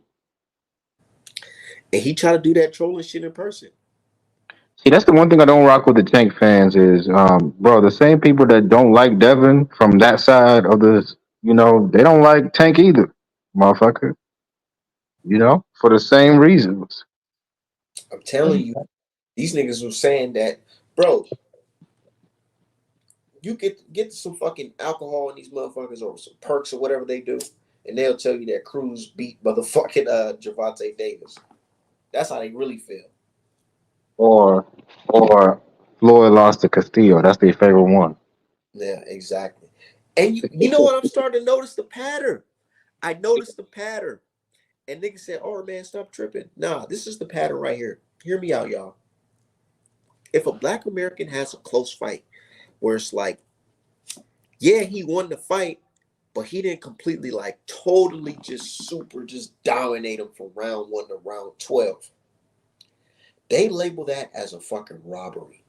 And he tried to do that trolling shit in person. See, that's the one thing I don't rock with the Tank fans is, bro, the same people that don't like Devin from that side of this, they don't like Tank either, motherfucker. For the same reasons. I'm telling you, these niggas were saying that, bro, you get some fucking alcohol in these motherfuckers or some perks or whatever they do, and they'll tell you that Cruz beat motherfucking Gervonta Davis. That's how they really feel. Or Floyd lost to Castillo. That's their favorite one. Yeah, exactly. And you know what? I'm starting to notice the pattern. I noticed the pattern. And niggas said, "Oh man, stop tripping." Nah, this is the pattern right here. Hear me out, y'all. If a black American has a close fight where it's like, yeah, he won the fight, but he didn't completely like totally just dominate him from round 1 to round 12. They label that as a fucking robbery.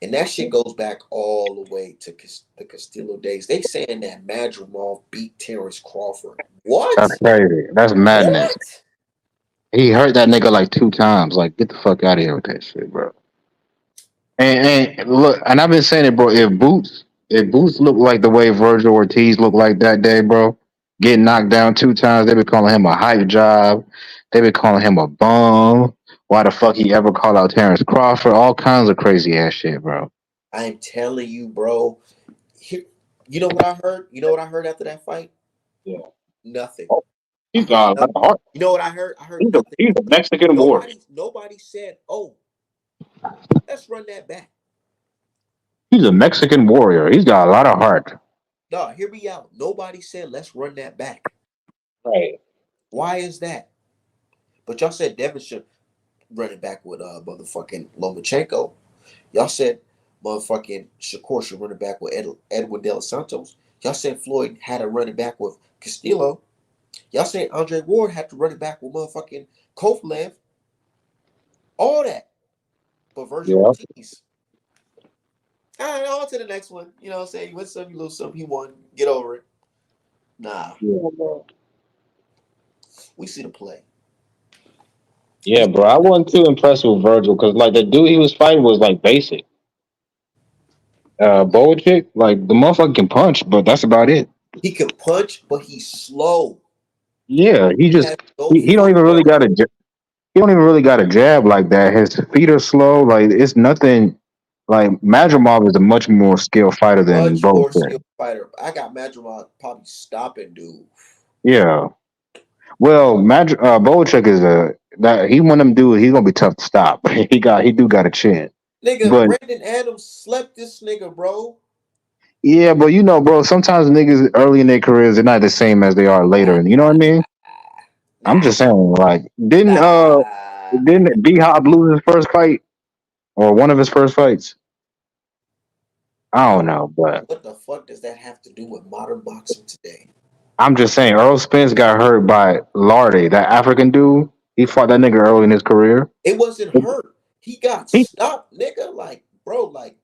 And that shit goes back all the way to the Castillo days. They saying that Madrimov beat Terrence Crawford. That's What? crazy. That's madness. What? He hurt that nigga like 2 times. Like, get the fuck out of here with that shit, bro. And look, and I've been saying it, bro. If Boots looked like the way Virgil Ortiz looked like that day, bro, getting knocked down 2 times, they be calling him a hype job. They be calling him a bum. Why the fuck he ever called out Terrence Crawford? All kinds of crazy ass shit, bro. I'm telling you, bro. Here, you know what I heard? You know what I heard after that fight? Yeah. Nothing. Oh, I he's heard got a lot nothing. of heart. You know what I heard? I heard He's a, nothing. he's a Mexican warrior. Nobody said, "Oh, let's run that back." He's a Mexican warrior. He's got a lot of heart. No, hear me out. Nobody said, "Let's run that back." Right. Why is that? But y'all said Devin should run it back with motherfucking Lomachenko. Y'all said motherfucking Shakur should run it back with Edwin De Los Santos. Y'all said Floyd had to run it back with Castillo. Y'all said Andre Ward had to run it back with motherfucking Kovalev. All that. But Virgil Yeah. Ortiz. All right, on to the next one. You know what I'm saying? You win some, you lose some. He won. Get over it. Nah. Yeah, bro. We see the play. Yeah, bro. I wasn't too impressed with Virgil because, like, the dude he was fighting was like basic. Bolichick, like the motherfucker can punch, but that's about it. He can punch, but he's slow. Yeah, he He just has no he don't even really footwork. got a he don't even really got a jab like that. His feet are slow. Like it's nothing. Like Madrimov is a much more skilled fighter than Much more Bolichick. skilled fighter. I got Madrimov probably stopping dude. Yeah. Well, Bolichick That he one of them dudes. He's gonna be tough to stop. He do got a chin. Nigga, But Brandon Adams slept this nigga, bro. yeah, but you know, bro, sometimes niggas early in their careers they're not the same as they are later. You know what I mean? I'm Nah, just saying, like, nah. didn't D Hop lose his first fight or one of his first fights? I don't know, but What the fuck does that have to do with modern boxing today? I'm just saying Earl Spence got hurt by Lardy, that African dude. He fought that nigga early in his career. It wasn't hurt. He got He, stopped, nigga. Like, bro, like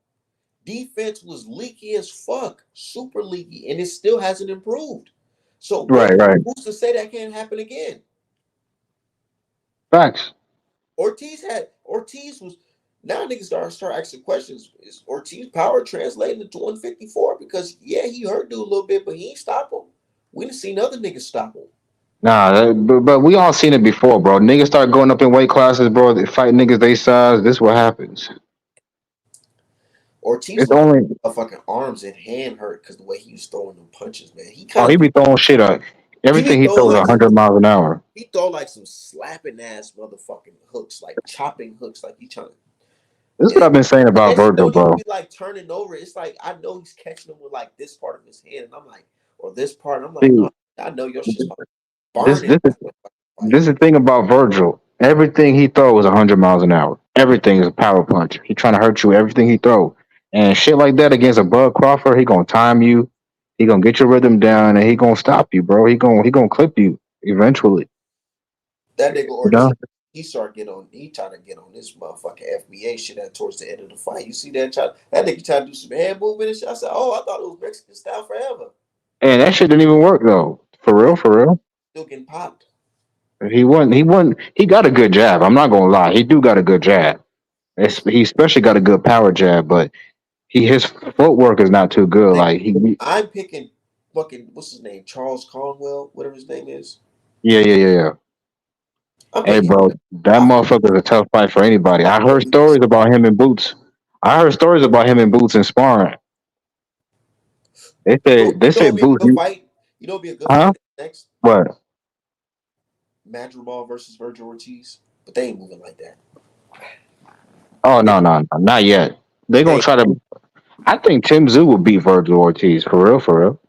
defense was leaky as fuck, super leaky, and it still hasn't improved. So right, right. who's to say that can't happen again? Facts. Ortiz was now niggas start asking questions. Is Ortiz power translating into 154? Because yeah, he hurt dude a little bit, but he ain't stop him. We done seen other niggas stop him. Nah, but we all seen it before, bro. Niggas start going up in weight classes, bro. They fight niggas they size. This what happens. Ortiz It's looked only like fucking arms and hand hurt because the way he was throwing them punches, man. He oh kind he of be throwing shit up. he be Everything he throwing throws like 100 miles an hour. he throw like some slapping ass motherfucking hooks, like chopping hooks, like he trying to. This is And what I've been saying about that shit Virgil, don't even bro. be like turning over. It's like I know he's catching them with like this part of his hand, and I'm like, or this part. And I'm like, no, See, I know your shit's about this burning this is after the fight. this is the thing about Virgil. Everything he throws 100 miles an hour. Everything is a power punch. He trying to hurt you. Everything he throw and shit like that against a Bud Crawford, he gonna time you. He gonna get your rhythm down, and he gonna stop you, bro. He gonna clip you eventually. That nigga You know? Ortiz, he trying to get on this motherfucking FBA shit at towards the end of the fight. You see that nigga trying to do some hand movement and shit. I said, oh, I thought it was Mexican style forever. And that shit didn't even work though. For real, That for real. still getting popped. He won. He won. He got a good jab. I'm not gonna lie. He do got a good jab. He especially got a good power jab, but his footwork is not too good. Nigga, Like he, I'm picking fucking what's his name, Charles Conwell, whatever his name is. yeah, yeah, yeah, yeah. I'm Hey, picking. bro, that I, motherfucker is a tough fight for anybody. I I know heard he is. stories about him in boots. I heard stories about him in boots and sparring. They It'll said be a boots. good fight. It'll be a good Huh? fight next. What? Madrigal versus Virgil Ortiz, but they ain't moving like that. Oh They, no, no, no, not yet. They gonna they try to. I think Tim Zoo will beat Virgil Ortiz for real, for real.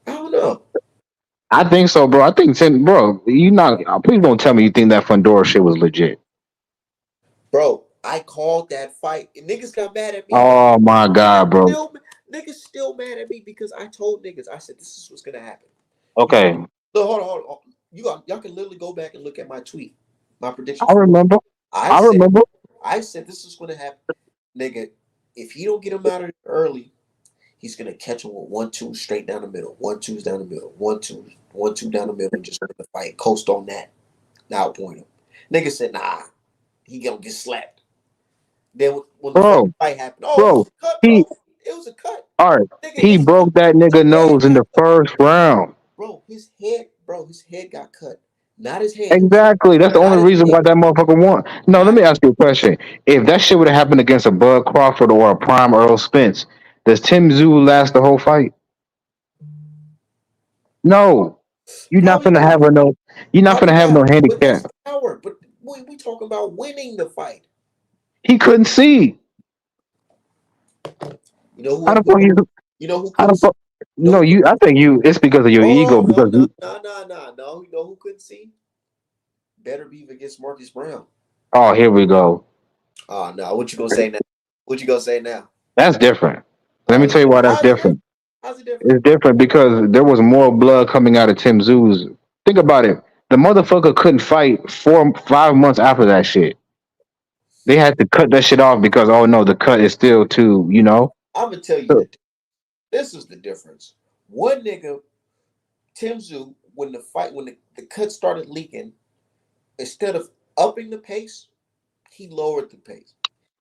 I don't know, I think so, bro. I think Tim, bro. You not. Please don't tell me you think that Fundora shit was legit. bro. I called that fight, and niggas got mad at me. Oh my god, bro. Still, niggas still mad at me because I told niggas. I said this is what's gonna happen. You Okay, look, hold on. Y'all can literally go back and look at my tweet, my prediction I for. remember. I I said remember. I said this is gonna happen, nigga. If he don't get him out of there early, he's gonna catch him with 1-2 straight down the middle. 1-2's down the middle. 1-2, 1-2 down the middle, and just win the fight. Coast on that. Now point him. Nigga said, nah, he gonna get slapped. Then when the fucking Bro, fight happened, oh, it was bro. a cut, He bro. It was a cut. all right. Nigga, He broke that his nigga head nose in got the cut. first round. His head got cut. Not his hands. Exactly. That's the Not only his reason legs. why that motherfucker won. No, let Not me ask you a question. If that shit would have happened against a Bud Crawford or a Prime Earl Spence, does Tim Zoo last the whole fight? No. You're not probably gonna not. have a no. You're not Probably gonna have no not. But that's handicap. power. But we talking about winning the fight. He couldn't see. You know How who? the fuck you? You know who How the couldn't see? fuck? You know No, who you. couldn't I see? think you. It's because of your ego. Hold on, Because no, you. no, no, no, no. You know who couldn't see? Better be against Marcus Brown. Oh, here we go. Oh no, what you gonna say now? What you gonna say now? That's different. Let Oh me yeah. tell you why that's How's it different? different. How's it different? It's different because there was more blood coming out of Tim Zoo's. Think about it. The motherfucker couldn't fight 5 months after that shit. They had to cut that shit off because oh no, the cut is still too, you know. I'm gonna tell you So, that this is the difference. One nigga, Tim Zoo, when the cut started leaking, instead of upping the pace, he lowered the pace.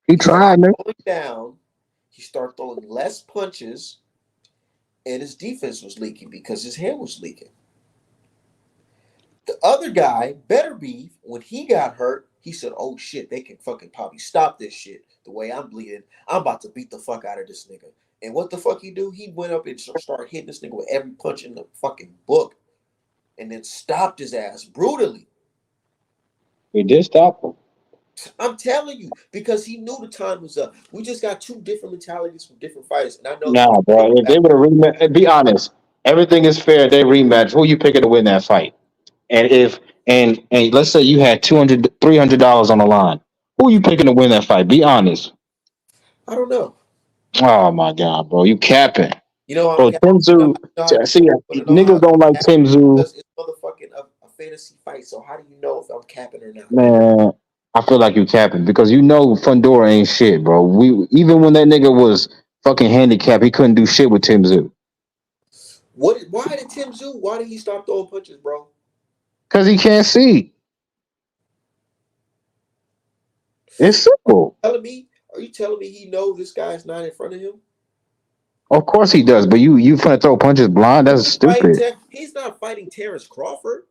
he He started tried, man. slowing down. He started throwing less punches, and his defense was leaking because his hand was leaking. The other guy, Better Be, when he got hurt, he said, "Oh shit, they can fucking probably stop this shit. The way I'm bleeding, I'm about to beat the fuck out of this nigga." And what the fuck he do? He went up and started hitting this nigga with every punch in the fucking book. and then stopped his ass brutally. He did stop him. I'm telling you, because he knew the time was up. We just got two different mentalities from different fighters, and I know Nah, bro. If they would have rematched, be honest. Everything is fair. They rematch. Who you picking to win that fight? And if and let's say you had $300 on the line. Who you picking to win that fight? Be honest. I don't know. Oh my god, bro. You capping. You know I'm Bro, capping. Tim Tszyu. See, Want to know how niggas don't like I'm Tim Tszyu. because it's motherfucking a fantasy fight. So how do you know if I'm capping or not? Man, I feel like you capping because you know Fundora ain't shit, bro. We even when that nigga was fucking handicapped, he couldn't do shit with Tim Tszyu. What? Why did Tim Zoo? Why did he stop throwing punches, bro? Because he can't see. It's simple. Are you telling me he knows this guy's not in front of him? Of course he does, but you finna throw punches blind? That's He's fighting. stupid. He's not fighting Terrence Crawford.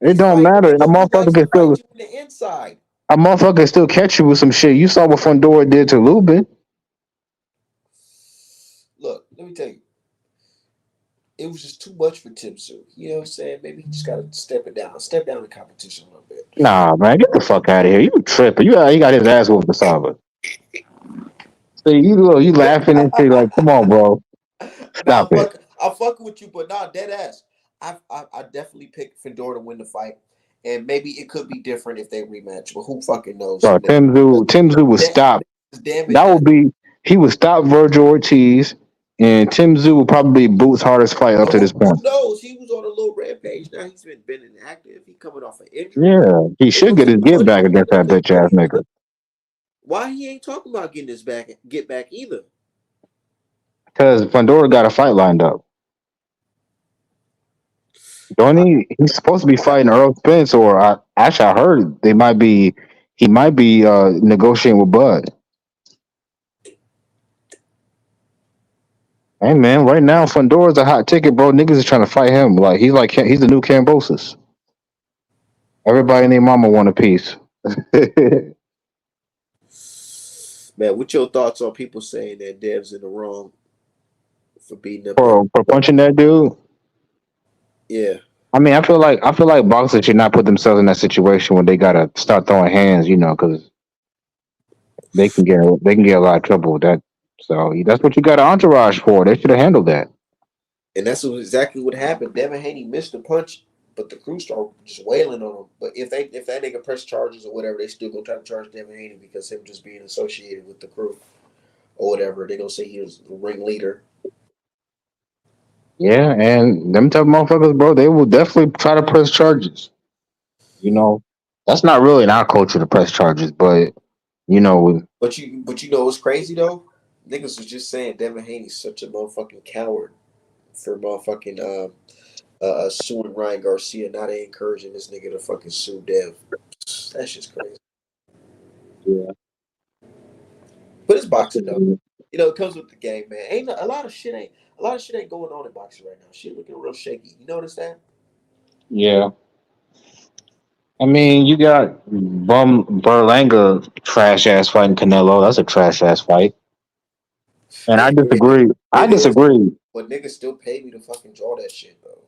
It He's don't fighting a matter. nigga who likes to fight you in the inside. A motherfucker can still catch you with some shit. You saw what Fundora did to Lubin. Look, let me tell you, it was just too much for Tim Zoo. You know what I'm saying? Maybe he just got to step down the competition a little bit. Nah, man, get the fuck out of here. You tripping. You got his ass whooped the Saba. See, you laughing and shit like, come on, bro. Nah, Stop it. I'm fucking with you, but nah, dead ass. I definitely picked Fedor to win the fight, and maybe it could be different if they rematch. But who fucking knows? Bro, You know, Tim Tszyu would stop. damage That done. would be he would stop Virgil Ortiz, and Tim Tszyu would probably be Boots' hardest fight up But to this who point. knows? He was on a little rampage. Now he's been inactive. He coming off an injury. Yeah, he Ain't should gonna get his take get money. back Ain't against gonna that take bitch ass money nigga. either. Why he ain't talking about getting his get back either? Because Pandora got a fight lined up. Don't I, he's supposed to be I, fighting Earl Spence, or actually, I heard he might be negotiating with Bud. Hey man, right now Fundora's a hot ticket, bro. Niggas is trying to fight him. Like he's the new Cambosis. Everybody and their mama want a piece. man, what your thoughts on people saying that Dev's in the wrong for beating up that? For punching that dude. Yeah, I mean, I feel like boxers should not put themselves in that situation where they gotta start throwing hands, because they can get a lot of trouble with that. So that's what you got an entourage for. They should have handled that. and that's exactly what happened. Devin Haney missed the punch, but the crew started just wailing on him. But if that nigga press charges or whatever, they still gonna try to charge Devin Haney because him just being associated with the crew or whatever. They gonna say he was the ringleader. Yeah, and them type of motherfuckers, bro, they will definitely try to press charges. You know, that's not really in our culture to press charges, but you know, But you know what's crazy though? Niggas was just saying Devin Haney's such a motherfucking coward for motherfucking suing Ryan Garcia. Now they encouraging this nigga to fucking sue Dev. That's just crazy. yeah, But it's boxing though. You know, it comes with the game, man. Ain't a lot of shit ain't going on in boxing right now. Shit looking real shaky. You notice that? yeah. I mean, you got Berlanga trash ass fighting Canelo. That's a trash ass fight, and I It, disagree. I it is, disagree. but niggas still pay me to fucking draw that shit though.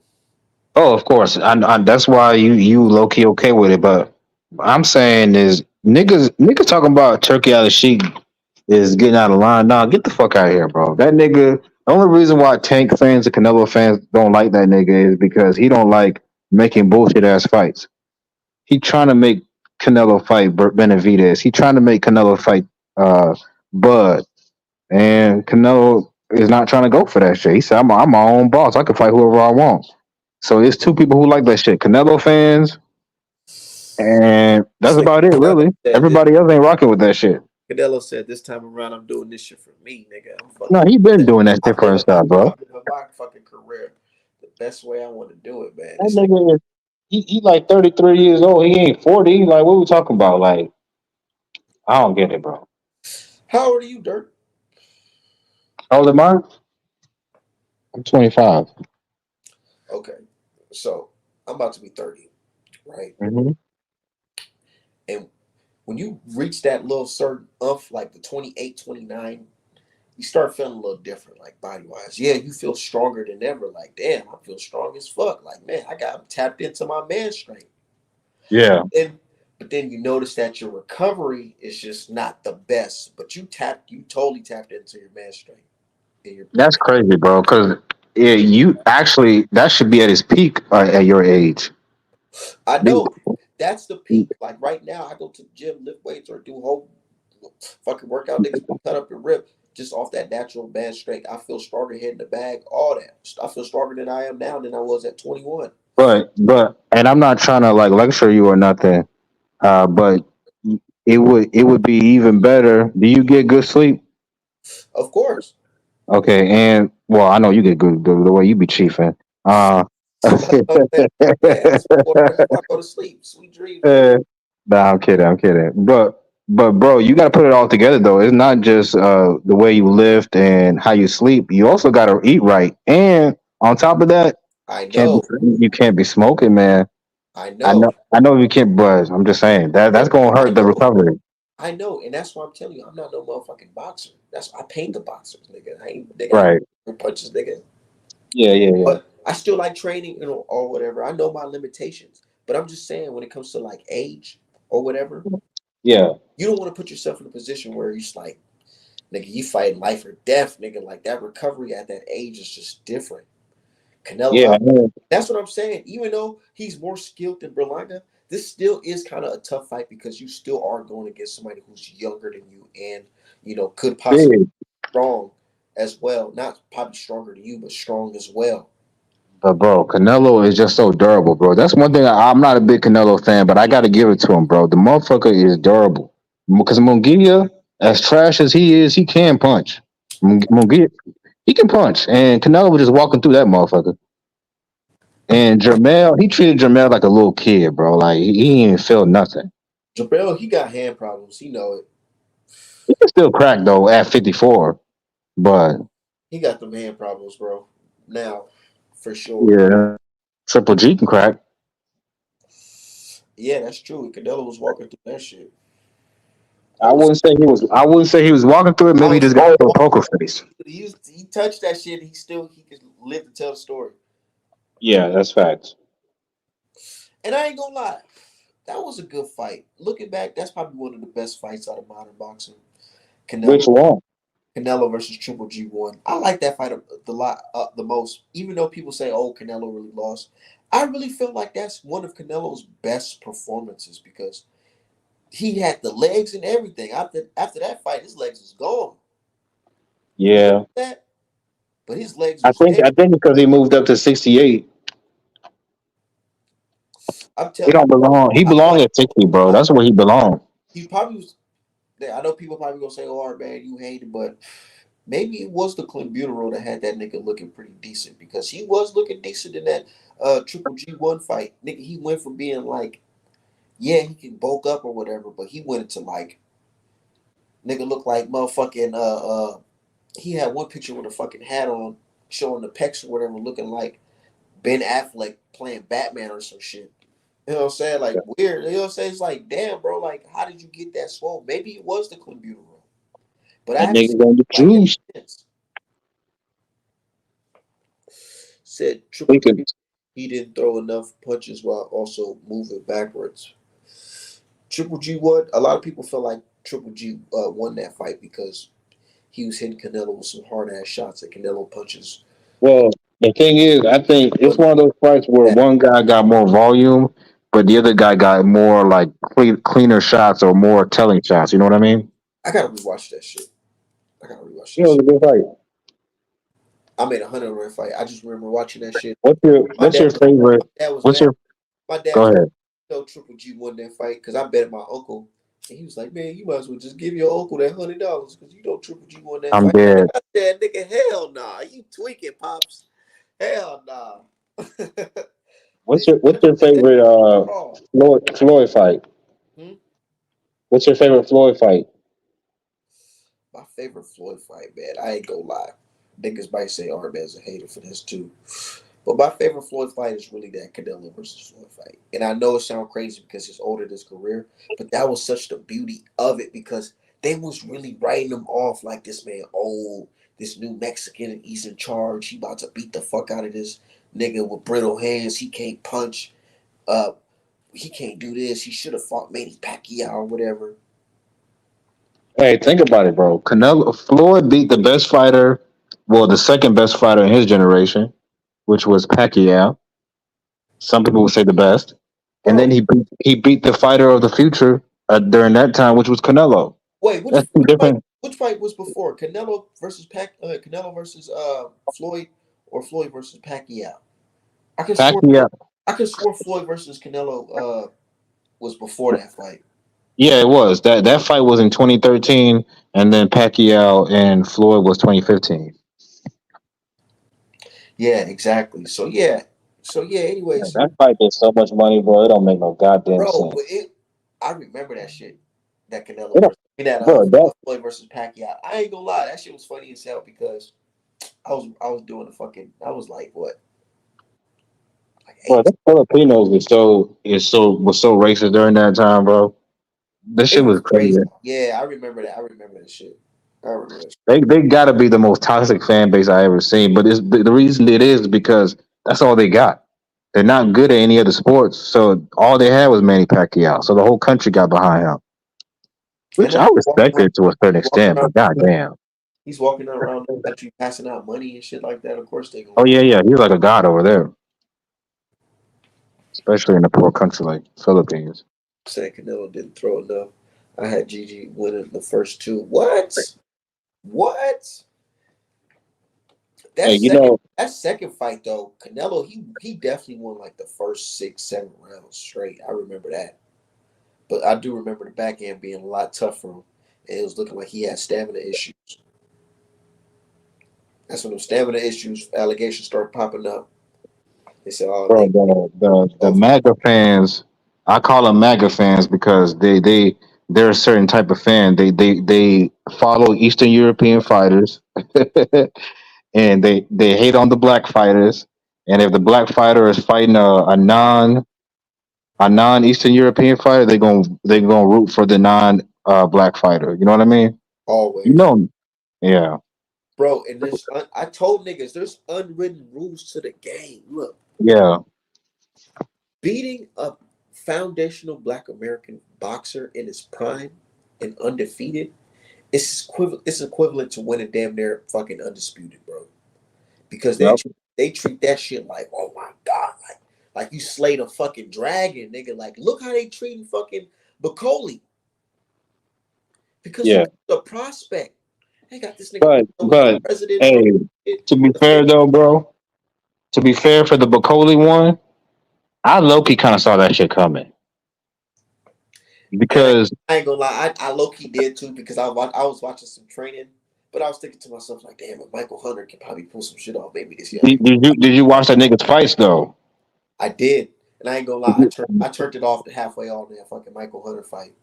Oh, of course. That's why you low key okay with it. But I'm saying is niggas talking about Turkey out of sheep is getting out of line. Nah, get the fuck out of here, bro. That nigga. The only reason why Tank fans and Canelo fans don't like that nigga is because he don't like making bullshit ass fights. He trying to make Canelo fight Benavidez. He trying to make Canelo fight uh, Bud, and Canelo is not trying to go for that shit. He said, I'm my own boss. I can fight whoever I want." So it's two people who like that shit: Canelo fans, and that's about it, Canelo really. said this. Everybody else ain't rocking with that shit. Canelo said this time around, I'm doing this shit for me, nigga. I'm No, fucking. he been doing that shit I'm for living my himself, bro. fucking career the best way I want to do it, man. That This nigga. nigga, he like 33 years old. He ain't 40. Like, what we talking about? Like, I don't get it, bro. How old are you, Dirk? How old am I? I'm 25. Okay, so I'm about to be 30, right? Mm-hmm. And when you reach that little certain like the 28, 29, you start feeling a little different, like body wise. Yeah, you feel stronger than ever. Like, damn, I feel strong as fuck. Like, man, I got tapped into my man strength. Yeah, And but then you notice that your recovery is just not the best. But you totally tapped into your man strength in your that's crazy, bro. Because you actually that should be at its peak at your age. I know that's the peak. Like right now, I go to the gym, lift weights, or do whole fucking workout. Niggas cut up and rip just off that natural bad strength. I feel stronger hitting the bag, all that. I feel stronger than I am now than I was at 21. And I'm not trying to like lecture you or nothing. But it would be even better. Do you get good sleep? Of course. Okay, and well, I know you get good the way you be chiefing. Uh, Man, that's why I go to sleep. Sweet dreams, nigga. nah, I'm kidding. I'm kidding. But bro, you got to put it all together though. It's not just the way you lift and how you sleep. You also got to eat right, and on top of that, I can't be know. you can't be smoking, man. I I know know. I know you can't buzz. I'm just saying that's Bro, gonna I hurt the know. recovery. I know. And that's why I'm telling you, I'm not no motherfucking boxer. That's I paint the boxers, nigga. I ain't Right. no punches, nigga. Yeah. Yeah. Yeah. But I still like training, or whatever. I know my limitations. But I'm just saying when it comes to like age or whatever, Yeah. you don't want to put yourself in a position where you're just like, nigga, you fight life or death, nigga. Like that recovery at that age is just different. Canelo, Yeah. that's what I'm saying. Even though he's more skilled than Berlanga, this still is kind of a tough fight because you still are going against somebody who's younger than you and could possibly Big. be strong as well. Not probably stronger than you, but strong as well. But bro, Canelo is just so durable, bro. That's one thing I'm not a big Canelo fan, but I got to give it to him, bro. The motherfucker is durable. Because Munguia, as trash as he is, he can punch. Munguia, he can punch, and Canelo was just walking through that motherfucker. And Jermell, he treated Jermell like a little kid, bro. Like he ain't feel nothing. Jabel, he got hand problems. He know it. He can still crack though at 54, but He got them hand problems, bro. Now, for sure. yeah, Triple G can crack. Yeah, that's true. Canelo was walking through that shit. I That was wouldn't say he was. I wouldn't say he was walking through it. I Maybe he was just got a little poker face. he touched that shit. He could live to tell the story. Yeah, that's facts. And I ain't gonna lie, that was a good fight. Looking back, that's probably one of the best fights out of modern boxing. Canelo Which one? Canelo versus Triple G won. I like that fight the most. Even though people say, "Oh, Canelo really lost," I really feel like that's one of Canelo's best performances because he had the legs and everything. After that fight, his legs was gone. You know Yeah, that, but his legs I was think there. I think because he moved up to 68, I'm he telling don't belong. He you, belong at 60, bro. I, That's where he belongs. he probably was. I know people probably gonna say, "Oh, Art, man, you hate it," but maybe it was the clenbuterol that had that nigga looking pretty decent because he was looking decent in that Triple G1 fight. Nigga, he went from being like, yeah, he can bulk up or whatever, but he went into like, nigga looked like motherfucking he had one picture with a fucking hat on showing the pecs or whatever, looking like Ben Affleck playing Batman or some shit. You know what I'm saying? Like weird. You know what I'm saying? It's like, damn, bro, like how did you get that swole? Maybe it was the clenbuterol. But I That haven't nigga seen gonna get him like that juiced. since. Said Triple Thinking, G, he didn't throw enough punches while also moving backwards. Triple G won. A lot of people feel like Triple G won that fight because he was hitting Canelo with some hard ass shots and Canelo punches. well, the thing is, I think it's Wasn't one of those fights where that one guy got more volume, but the other guy got more like cleaner shots or more telling shots. You know what I mean? I gotta rewatch that shit. I gotta rewatch You that know, shit. it was a good fight. I made 100 run fight. I just remember watching that shit. What's your My What's your dad, favorite? my dad was What's mad. your My dad Go told ahead. me, Triple G won that fight because I bet my uncle. And he was like, man, you might as well just give your uncle that $100 because you know Triple G won that I'm fight. dead. I said, nigga, hell nah. You tweaking, Pops. Hell nah. What's your favorite Oh. Floyd fight? Hmm? What's your favorite Floyd fight? My favorite Floyd fight, man. I ain't gonna lie. Niggas might say Arman's a hater for this too. But my favorite Floyd fight is really that Canelo versus Floyd fight. And I know it sounds crazy because it's older in his career, but that was such the beauty of it because they was really writing him off like this man old, this new Mexican, and he's in charge. He about to beat the fuck out of this nigga with brittle hands. He can't punch. Uh, he can't do this. He should have fought Manny Pacquiao or whatever. Hey, think about it, bro. Canelo Floyd beat the best fighter, well, the second best fighter in his generation, which was Pacquiao. Some people would say the best, and then Bro, he beat the fighter of the future during that time, which was Canelo. wait, That's two different. which fight was before Canelo versus Floyd, or Floyd versus Pacquiao? I could swear Pacquiao. I could swear Floyd versus Canelo was before that fight. Yeah, it was that fight was in 2013, and then Pacquiao and Floyd was 2015. Yeah, exactly. So yeah. Man, Anyways, that fight did so much money, bro. It don't make no goddamn bro, but sense. I remember that shit. That It Canelo don't, versus that bro, that Floyd versus Pacquiao. I ain't gonna lie, that shit was funny as hell because I was doing the fucking, I was like what, like bro, eight. the Filipinos was so racist during that time, bro. This It shit was was crazy. crazy. Yeah, I remember that. I remember that shit. I remember that shit. They gotta be the most toxic fan base I ever seen. But it's the reason it is because that's all they got. They're not good at any other sports, so all they had was Manny Pacquiao. So the whole country got behind him, And which then I respect it to a certain walking extent. around, But goddamn, he's walking around the country passing out money and shit like that. Of course they gonna oh want. yeah, yeah, he's like a god over there, especially in a poor country like Philippines. Saying Canelo didn't throw enough. I had Gigi winning the first two. What? What? That Hey, you second know, that second fight though, Canelo, he definitely won like the first 6, 7 rounds straight. I remember that. But I do remember the back end being a lot tougher for him. And it was looking like he had stamina issues. That's when the stamina issues allegations started popping up. They said, oh, bro, they the over. MAGA fans, I call them MAGA fans because they're a certain type of fan. They follow Eastern European fighters, and they hate on the black fighters. And if the black fighter is fighting a non Eastern European fighter, they gonna root for the non black fighter. You know what I mean? You Always. know, yeah, Bro, and I told niggas there's unwritten rules to the game. Look, yeah, beating a foundational black American boxer in his prime and undefeated, it's equivalent to winning damn near fucking undisputed, bro. Because yep, they treat that shit like, oh my god, like you slayed a fucking dragon, nigga. Like look how they treating fucking Bacoli because yeah. the prospect. They got this nigga with the But president, hey, all shit. to be The fair fake. though, bro, to be fair for the Bacoli one, I low key kind of saw that shit coming And because I ain't gonna lie, I low key did too because I was watching some training, but I was thinking to myself like, damn, if Michael Hunter can probably pull some shit off, maybe this young. did you watch that nigga's fights though? I did, and I ain't gonna lie, I turned it off halfway on that fucking Michael Hunter fight.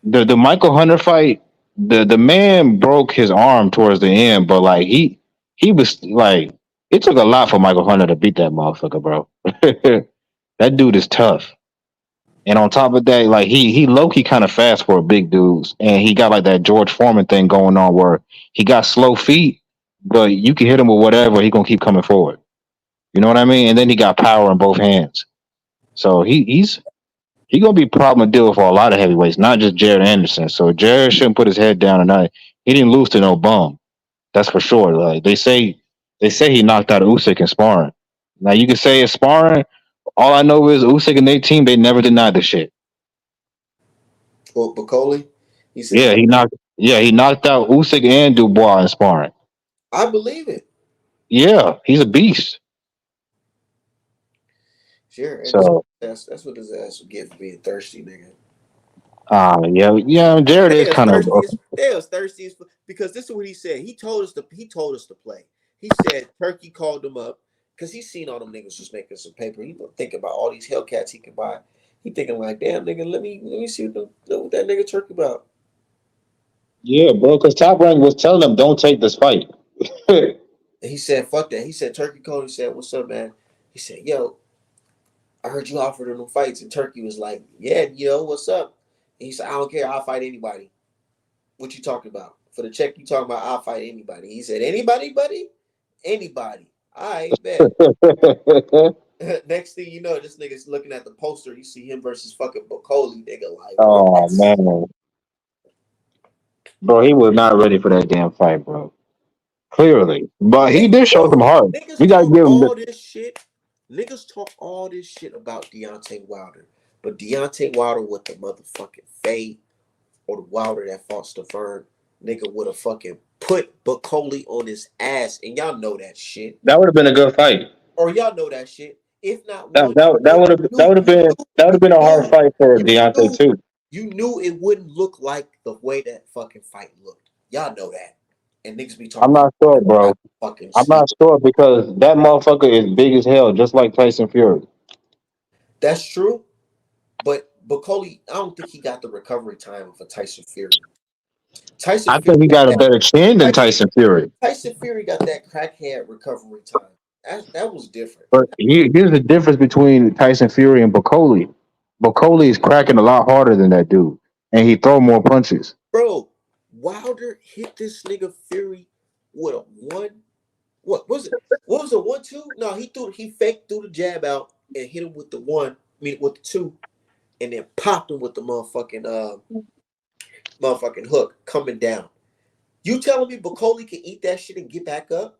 The Michael Hunter fight, the man broke his arm towards the end, but like he was like it took a lot for Michael Hunter to beat that motherfucker, bro. That dude is tough. And on top of that, like he low key kind of fast for a big dudes, and he got like that George Foreman thing going on where he got slow feet, but you can hit him with whatever, he gonna keep coming forward. You know what I mean? And then he got power in both hands, so he gonna be a problem to deal with for a lot of heavyweights, not just Jared Anderson. So Jared shouldn't put his head down tonight. He didn't lose to no bum, that's for sure. Like they say he knocked out Usyk in sparring. Now you can say it's sparring. All I know is Usyk and their team, they never denied the shit. Well, Bacoli, he said, Yeah, he knocked out Usyk and Dubois in sparring. I believe it. Yeah, he's a beast. Sure, and So that's what his ass would get for being thirsty, nigga. yeah, Jared is They was kind of thirsty. They was thirsty because this is what he said. He told us to play. He said Turkey called him up because he seen all them niggas just making some paper. He been thinking about all these Hellcats he can buy. He thinking like, damn nigga, let me see what that nigga Turkey about. yeah, bro. Because Top Rank was telling him don't take this fight. And he said, fuck that. He said Turkey called. He said, what's up, man? He said, yo, I heard you offered him fights, and Turkey was like, yeah, what's up? And he said, I don't care. I'll fight anybody. What you talking about? For the check, you talking about? I'll fight anybody. He said, anybody, buddy, anybody. I bet. Next thing you know, this nigga's looking at the poster. You see him versus fucking Bacoli, nigga. Like Oh what? man, bro, he was not ready for that damn fight, bro. Clearly, but he did show some Bro, heart. niggas We gotta talk give him. all this shit. Niggas talk all this shit about Deontay Wilder, but Deontay Wilder with the motherfucking fade or the Wilder that fought Stavern, nigga would have fucking put Bacoli on his ass, and y'all know that shit. That would have been a good fight. Or y'all know that shit. If not That one, that that two, would have you that would you have been a hard knew, fight for you Deontay knew, too. you knew it wouldn't look like the way that fucking fight looked. Y'all know that. And niggas be talking I'm about not sure, I bro. fucking I'm see. not sure because that motherfucker is big as hell, just like Tyson Fury. That's true. But Bacoli, I don't think he got the recovery time of a Tyson Fury. Tyson I Fury think he got got a that. better chin than Tyson, Tyson Fury. Tyson Fury got that crackhead recovery time. That was different. But here's the difference between Tyson Fury and Bacoli. Bacoli is cracking a lot harder than that dude, and he throw more punches. Bro, Wilder hit this nigga Fury with a one. What was it? What was it? 1-2? No, he faked threw the jab out and hit him with the one. I mean with the two, and then popped him with the motherfucking hook coming down. You telling me Bacoli can eat that shit and get back up?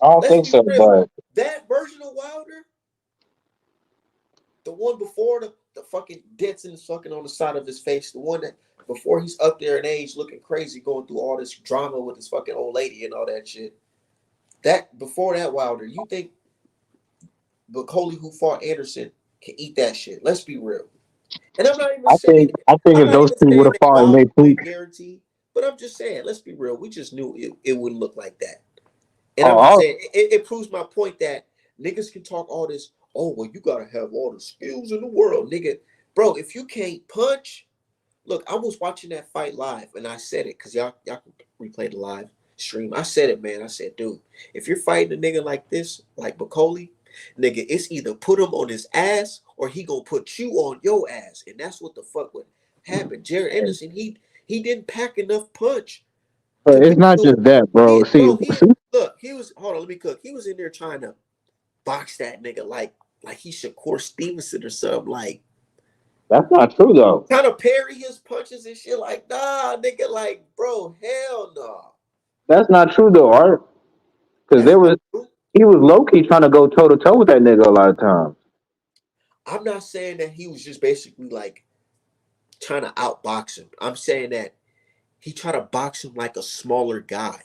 I don't Let's think be so, real. but That version of Wilder, the one before the fucking dents in the fucking on the side of his face, the one that before he's up there in age looking crazy, going through all this drama with his fucking old lady and all that shit. That before that Wilder, you think Bacoli who fought Anderson can eat that shit? Let's be real. And I think I'm if not those even two would saying have that fought in Wilder their win peak, guaranteed, but I'm just saying, let's be real. We just knew it wouldn't look like that. And I'm just oh, saying, it proves my point that niggas can talk all this. Oh, well, you gotta have all the skills in the world, nigga. Bro, if you can't punch, look, I was watching that fight live, and I said it because y'all can replay the live stream. I said it, man. I said, dude, if you're fighting a nigga like this, like Bacoli, nigga, it's either put him on his ass or he gonna put you on your ass, and that's what the fuck would happen. Jared Anderson, he didn't pack enough punch to but be it's not able. just that, He bro. See, bro, he look, he was hold on, let me cook. He was in there trying to box that nigga like he Shakur Stevenson or something, like that's not true though. kind of parry his punches and shit. Like, nah, nigga, like, bro, hell no. That's not true though, Art. Because That's there not was true. he was low key trying to go toe to toe with that nigga a lot of times. I'm not saying that he was just basically like trying to outbox him. I'm saying that he tried to box him like a smaller guy.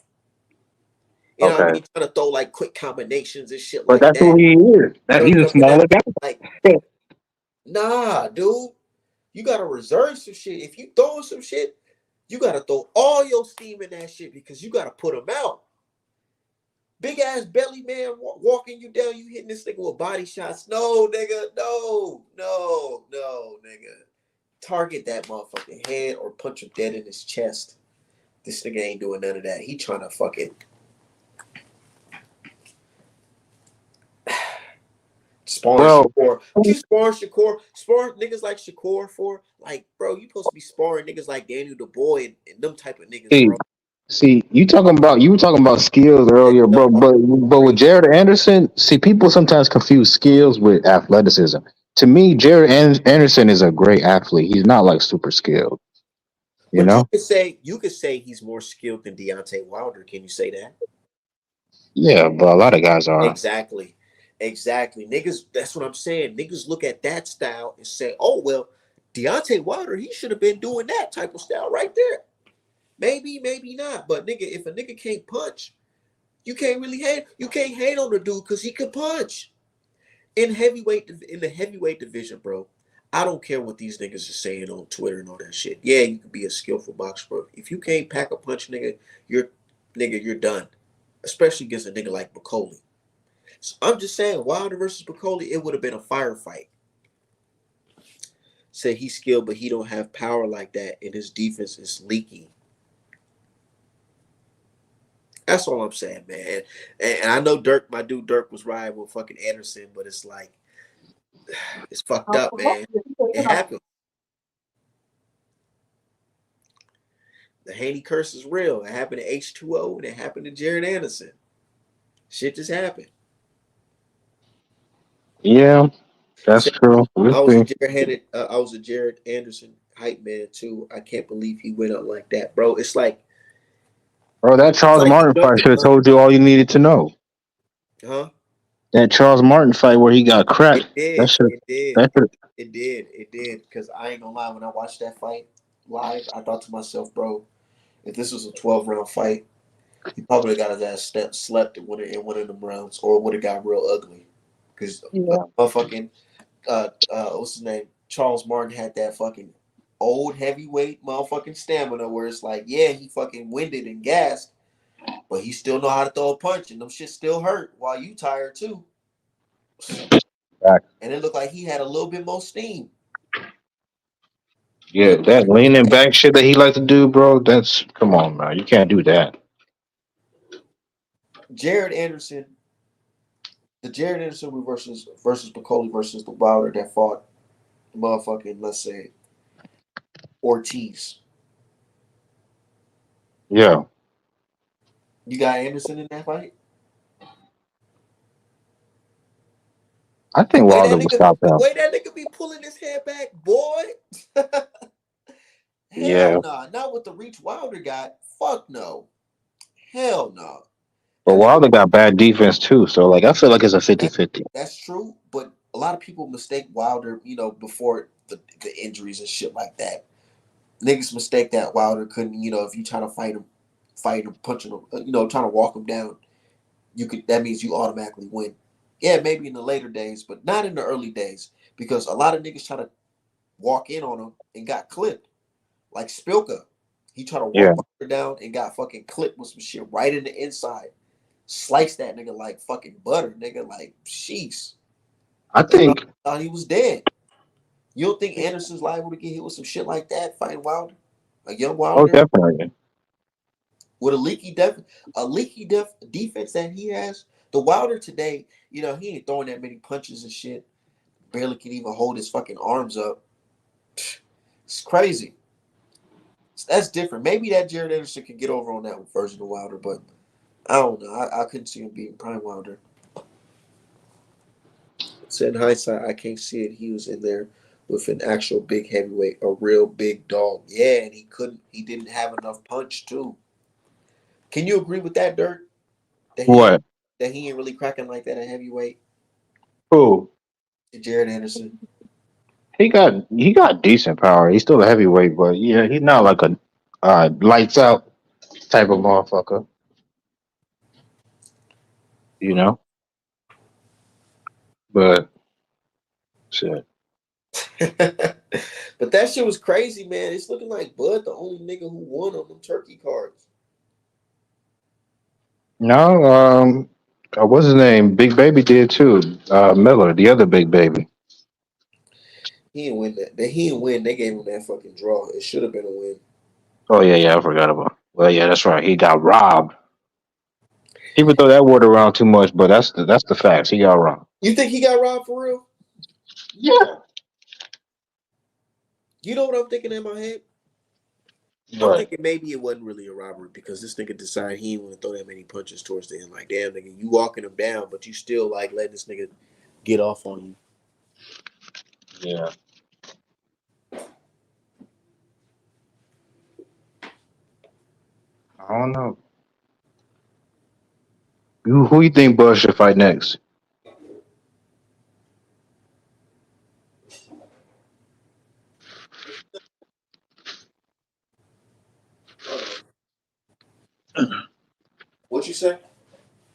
You know what I Okay, mean? Trying to throw like quick combinations and shit but like that's who that. he is. That You know he's what a I'm saying? smaller guy. Like, nah, dude. You gotta reserve some shit. If you throwing some shit, you gotta throw all your steam in that shit because you gotta put him out. Big ass belly man walking you down, you hitting this nigga with body shots. No, nigga, no, nigga. Target that motherfucking head or punch him dead in his chest. This nigga ain't doing none of that. He trying to fucking spawn Bro, Shakur. What you spawn Shakur? Spawn niggas like Shakur for? Like, bro, you supposed to be sparring niggas like Daniel DuBois and them type of niggas, see, bro. see, you were talking about skills Nigga, earlier, bro. all But with crazy. Jared Anderson, see, people sometimes confuse skills with athleticism. To me, Anderson is a great athlete. He's not like super skilled, you But know. you could say he's more skilled than Deontay Wilder. Can you say that? Yeah, but a lot of guys are. Exactly. Exactly. Niggas, that's what I'm saying. Niggas look at that style and say, oh, well, Deontay Wilder, he should have been doing that type of style right there. Maybe, maybe not. But nigga, if a nigga can't punch, you can't really hate. You can't hate on the dude because he can punch. In the heavyweight division, bro. I don't care what these niggas are saying on Twitter and all that shit. Yeah, you can be a skillful boxer, bro. If you can't pack a punch, you're done. Especially against a nigga like Bacoli. So I'm just saying, Wilder versus Bacoli, it would have been a firefight. Say he's skilled, but he don't have power like that, and his defense is leaky. That's all I'm saying, man. And I know Dirk, my dude Dirk, was riding with fucking Anderson, but it's like it's fucked up, man. It happened. The Haney curse is real. It happened to H2O and it happened to Jared Anderson. Shit just happened. Yeah, that's Say, true. We'll I was a see. I was a Jared Anderson hype man too. I can't believe he went up like that, bro. Bro, that It's Charles like he Martin jumped fight the should have gun, told you all you needed to know. huh? That Charles Martin fight where he got It cracked. That did. should It did. that should It did. It did. Because I ain't gonna lie, when I watched that fight live, I thought to myself, bro, if this was a 12-round fight, he probably got his ass slept in one of them rounds, or would have got real ugly. Because yeah. motherfucking what's his name? Charles Martin had that fucking old heavyweight motherfucking stamina where it's like, yeah, he fucking winded and gassed, but he still know how to throw a punch, and them shit still hurt while you tired too. Back. And it looked like he had a little bit more steam. Yeah, But that leaning back shit that he like to do, bro, that's come on, man. You can't do that. Jared Anderson, the Jared Anderson versus Piccoli versus the Wilder that fought motherfucking, let's say, Ortiz. Yeah. You got Anderson in that fight? I think Wilder will stop The him. way that nigga be pulling his head back, boy. Hell Yeah. nah. Not with the reach Wilder got. Fuck no. Hell no. But That nigga, Wilder got bad defense too. So like I feel like it's a fifty that, fifty. that's true, but a lot of people mistake Wilder, before the injuries and shit like that. Niggas mistake that Wilder couldn't, if you try to fight him, punching him, trying to walk him down, that means you automatically win. Yeah, maybe in the later days, but not in the early days. Because a lot of niggas try to walk in on him and got clipped. Like Spilka. He tried to Yeah. walk Wilder down and got fucking clipped with some shit right in the inside. Sliced that nigga like fucking butter, nigga. Like, sheesh. I Everybody think thought he was dead. You don't think Anderson's liable to get hit with some shit like that fighting Wilder? A young oh Wilder definitely. with a leaky defense that he has. The Wilder today, he ain't throwing that many punches and shit. Barely can even hold his fucking arms up. It's crazy. That's different. Maybe that Jared Anderson could get over on that version of Wilder, but I don't know. I couldn't see him beating Prime Wilder. So in hindsight, I can't see it. He was in there with an actual big heavyweight, a real big dog. Yeah, and he couldn't. He didn't have enough punch too. Can you agree with that, Dirk? That he What? that he ain't really cracking like that at heavyweight. Who? Jared Anderson. He got decent power. He's still a heavyweight, but yeah, he's not like a lights out type of motherfucker. You know? But shit. But that shit was crazy, man. It's looking like Bud, the only nigga who won on them turkey cards. No, what's his name? Big Baby did too. Miller, the other Big Baby. He didn't win that. He didn't win. They gave him that fucking draw. It should have been a win. Oh yeah, yeah, I forgot about. Well, yeah, that's right. He got robbed. People throw that word around too much, but that's the facts. He got robbed. You think he got robbed for real? Yeah. You know what I'm thinking in my head? I'm Right. thinking maybe it wasn't really a robbery because this nigga decided he didn't want to throw that many punches towards the end. Like, damn, nigga, you walking him down, but you still like letting this nigga get off on you. Yeah. I don't know. Who you think Bush should fight next? Hold on. What you say?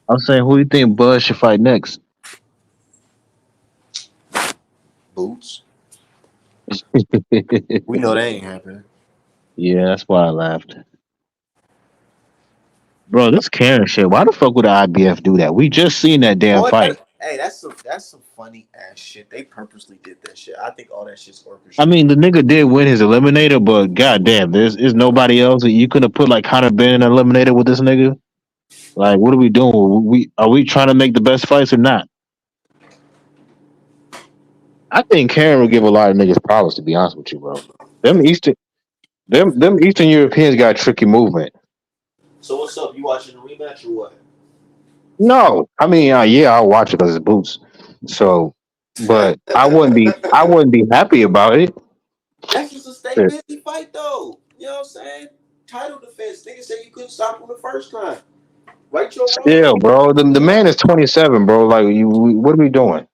I'm saying who you think Bud should fight next? Boots. We know that ain't happening. Yeah, that's why I laughed. Bro, this Karen shit. Why the fuck would the IBF do that? We just seen that damn Oh, fight. hey, that's some funny ass shit. They purposely did that shit. I think all that shit's I orchestrated. mean, the nigga did win his eliminator, but goddamn, there's is nobody else. You could have put like Conor Ben in an eliminator with this nigga. Like, what are we doing? We are we trying to make the best fights or not? I think Karen would give a lot of niggas problems, to be honest with you, bro. Them Eastern. Them Eastern Europeans got tricky movement. So what's up? You watching the rematch or what? No, I mean, yeah, I'll watch it because it's Boots. So, but I wouldn't be happy about it. That's just a stay busy fight though. You know what I'm saying? Title defense. Niggas say you couldn't stop him the first time. Right your wrong. Still, bro, the man is 27, bro. Like, what are we doing?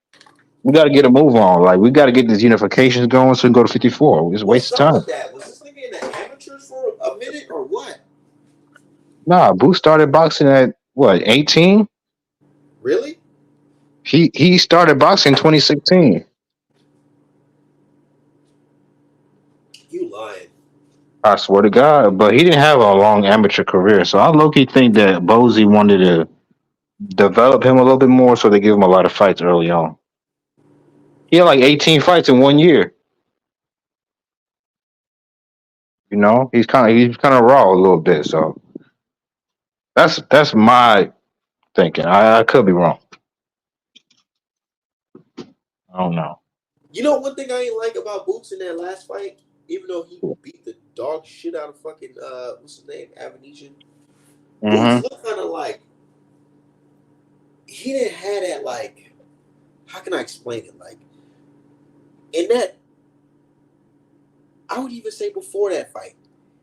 We got to get a move on. Like, we got to get these unifications going so we can go to 54. It's a What's waste of up time. with that? Was this nigga in the amateurs for a minute or what? Nah, Boots started boxing at what, 18? Really? He started boxing in 2016. You lying. I swear to God, but he didn't have a long amateur career. So I low key think that Bozy wanted to develop him a little bit more, so they give him a lot of fights early on. He had like 18 fights in 1 year. You know, he's kind of raw a little bit. So that's my thinking. I could be wrong. I don't know. You know one thing I ain't like about Boots in that last fight, even though he beat the dog shit out of fucking what's his name, Avenesian. Boots Hmm. looked kind of like he didn't have that like. How can I explain it? Like in that, I would even say before that fight,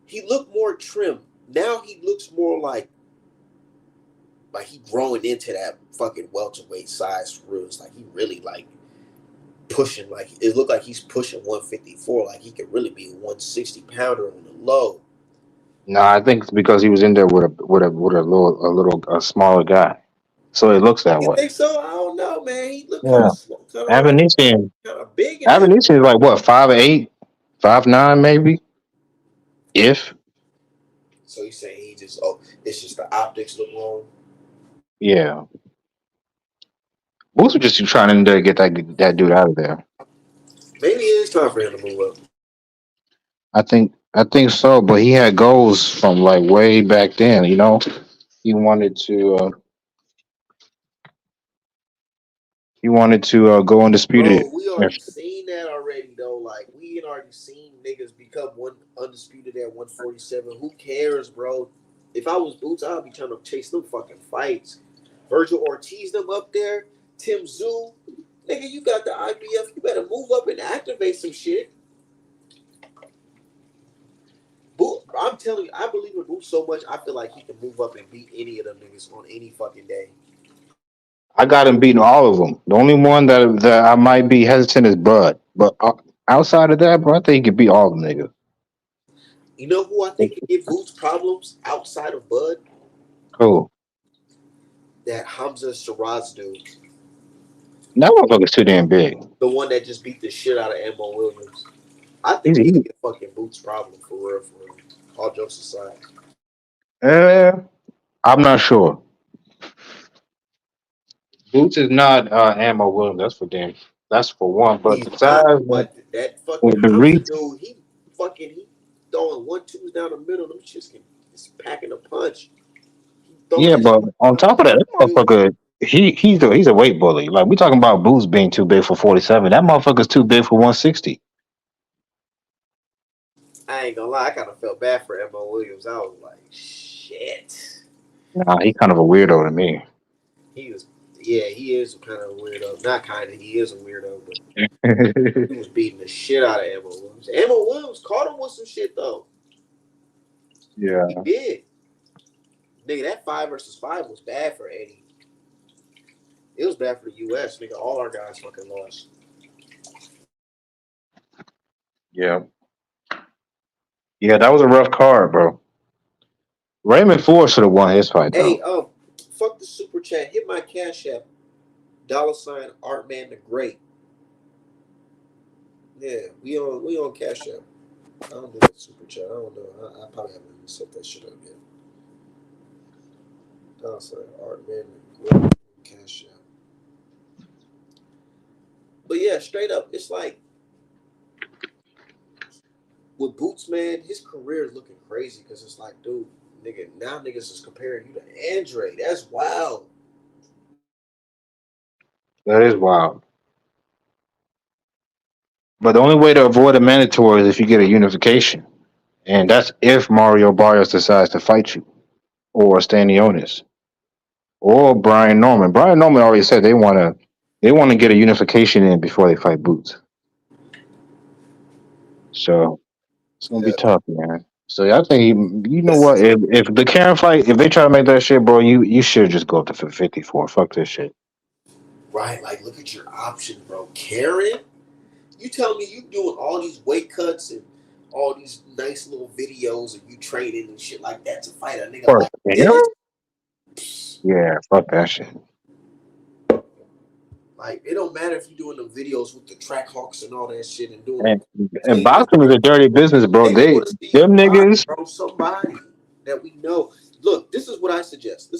he looked more trim. Now he looks more like he growing into that fucking welterweight size for real. It's like he really like pushing. Like it looked like he's pushing 154. Like he could really be a 160 pounder on the low. No, I think it's because he was in there with a smaller guy, so it looks that You way. think so? I don't know, man. He looked kind Yeah, of slow, Avenesian. kind of big in that. Avenesian is like what, 5'8", 5'9", maybe, if. So you saying he just it's just the optics look wrong. Yeah, Boots was just trying to get that dude out of there. Maybe it is time for him to move up. I think so, but he had goals from like way back then. You know, he wanted to uh, go undisputed. Bro, we already seen that already though. Like we had already seen niggas become one undisputed at 147. Who cares, bro? If I was Boots, I'd be trying to chase them fucking fights. Virgil Ortiz them up there. Tim Zoo. Nigga, you got the IBF. You better move up and activate some shit. Boot, I'm telling you, I believe in Boots so much. I feel like he can move up and beat any of them niggas on any fucking day. I got him beating all of them. The only one that I might be hesitant is Bud, but outside of that, bro, I think he could beat all of them niggas. You know who I think could give Boots problems outside of Bud? Cool. That Hamza Shiraz dude. That motherfucker's too damn big. The one that just beat the shit out of Ammo Williams. I think He's he he, could get fucking Boots problem for real, for real. All jokes aside. uh, I'm not sure. Boots is not Ammo Williams. That's for damn. That's for one. But He's the not, size, but that fucking with the Hamza reach, dude, he throwing 1-2s down the middle. Them shits can just packing a punch. He throwing yeah. that But shit on down top of the that, middle, that dude. motherfucker, he's a weight bully. Like we talking about Boots being too big for 47. That motherfucker's too big for 160. I ain't gonna lie, I kind of felt bad for Ammo Williams. I was like, shit. Nah, he kind of a weirdo to me. He was, yeah, he is kind of a weirdo. Not kind of, he is a weirdo, but he was beating the shit out of Ammo Williams. Ammo Williams caught him with some shit though. He Yeah, did. Nigga, that 5 versus 5 was bad for Eddie. It was bad for the US. Nigga, all our guys fucking lost. yeah, yeah. That was a rough card, bro. Raymond Ford should have won his fight Hey, though. fuck the super chat. Hit my cash app. $ Artman the Great. Yeah, we on cash app. I don't do that super chat. I don't know. I probably haven't even set that shit up yet. Artman the Great cash app. But yeah, straight up, it's like with Boots, man, his career is looking crazy because it's like, dude, nigga, now niggas is comparing you to Andre. That's wild. That is wild. But the only way to avoid a mandatory is if you get a unification. and that's if Mario Barrios decides to fight you, or Stanley Onis, or Brian Norman. Brian Norman already said they want to get a unification in before they fight Boots. So it's gonna be Yeah. tough, man. So I think you know Listen, what? If the Karen fight, if they try to make that shit, bro, you should just go up to 54. Fuck this shit. right? Like, look at your options, bro. Karen, you tell me you doing all these weight cuts and all these nice little videos and you training and shit like that to fight a nigga For like Karen? Ennis? Yeah, fuck that shit. Like, it don't matter if you're doing the videos with the track hawks and all that shit and doing And, them and clean. boxing is a dirty business, bro. They gonna want to see you Them box, niggas. bro. Somebody that we know. Look, this is what I suggest.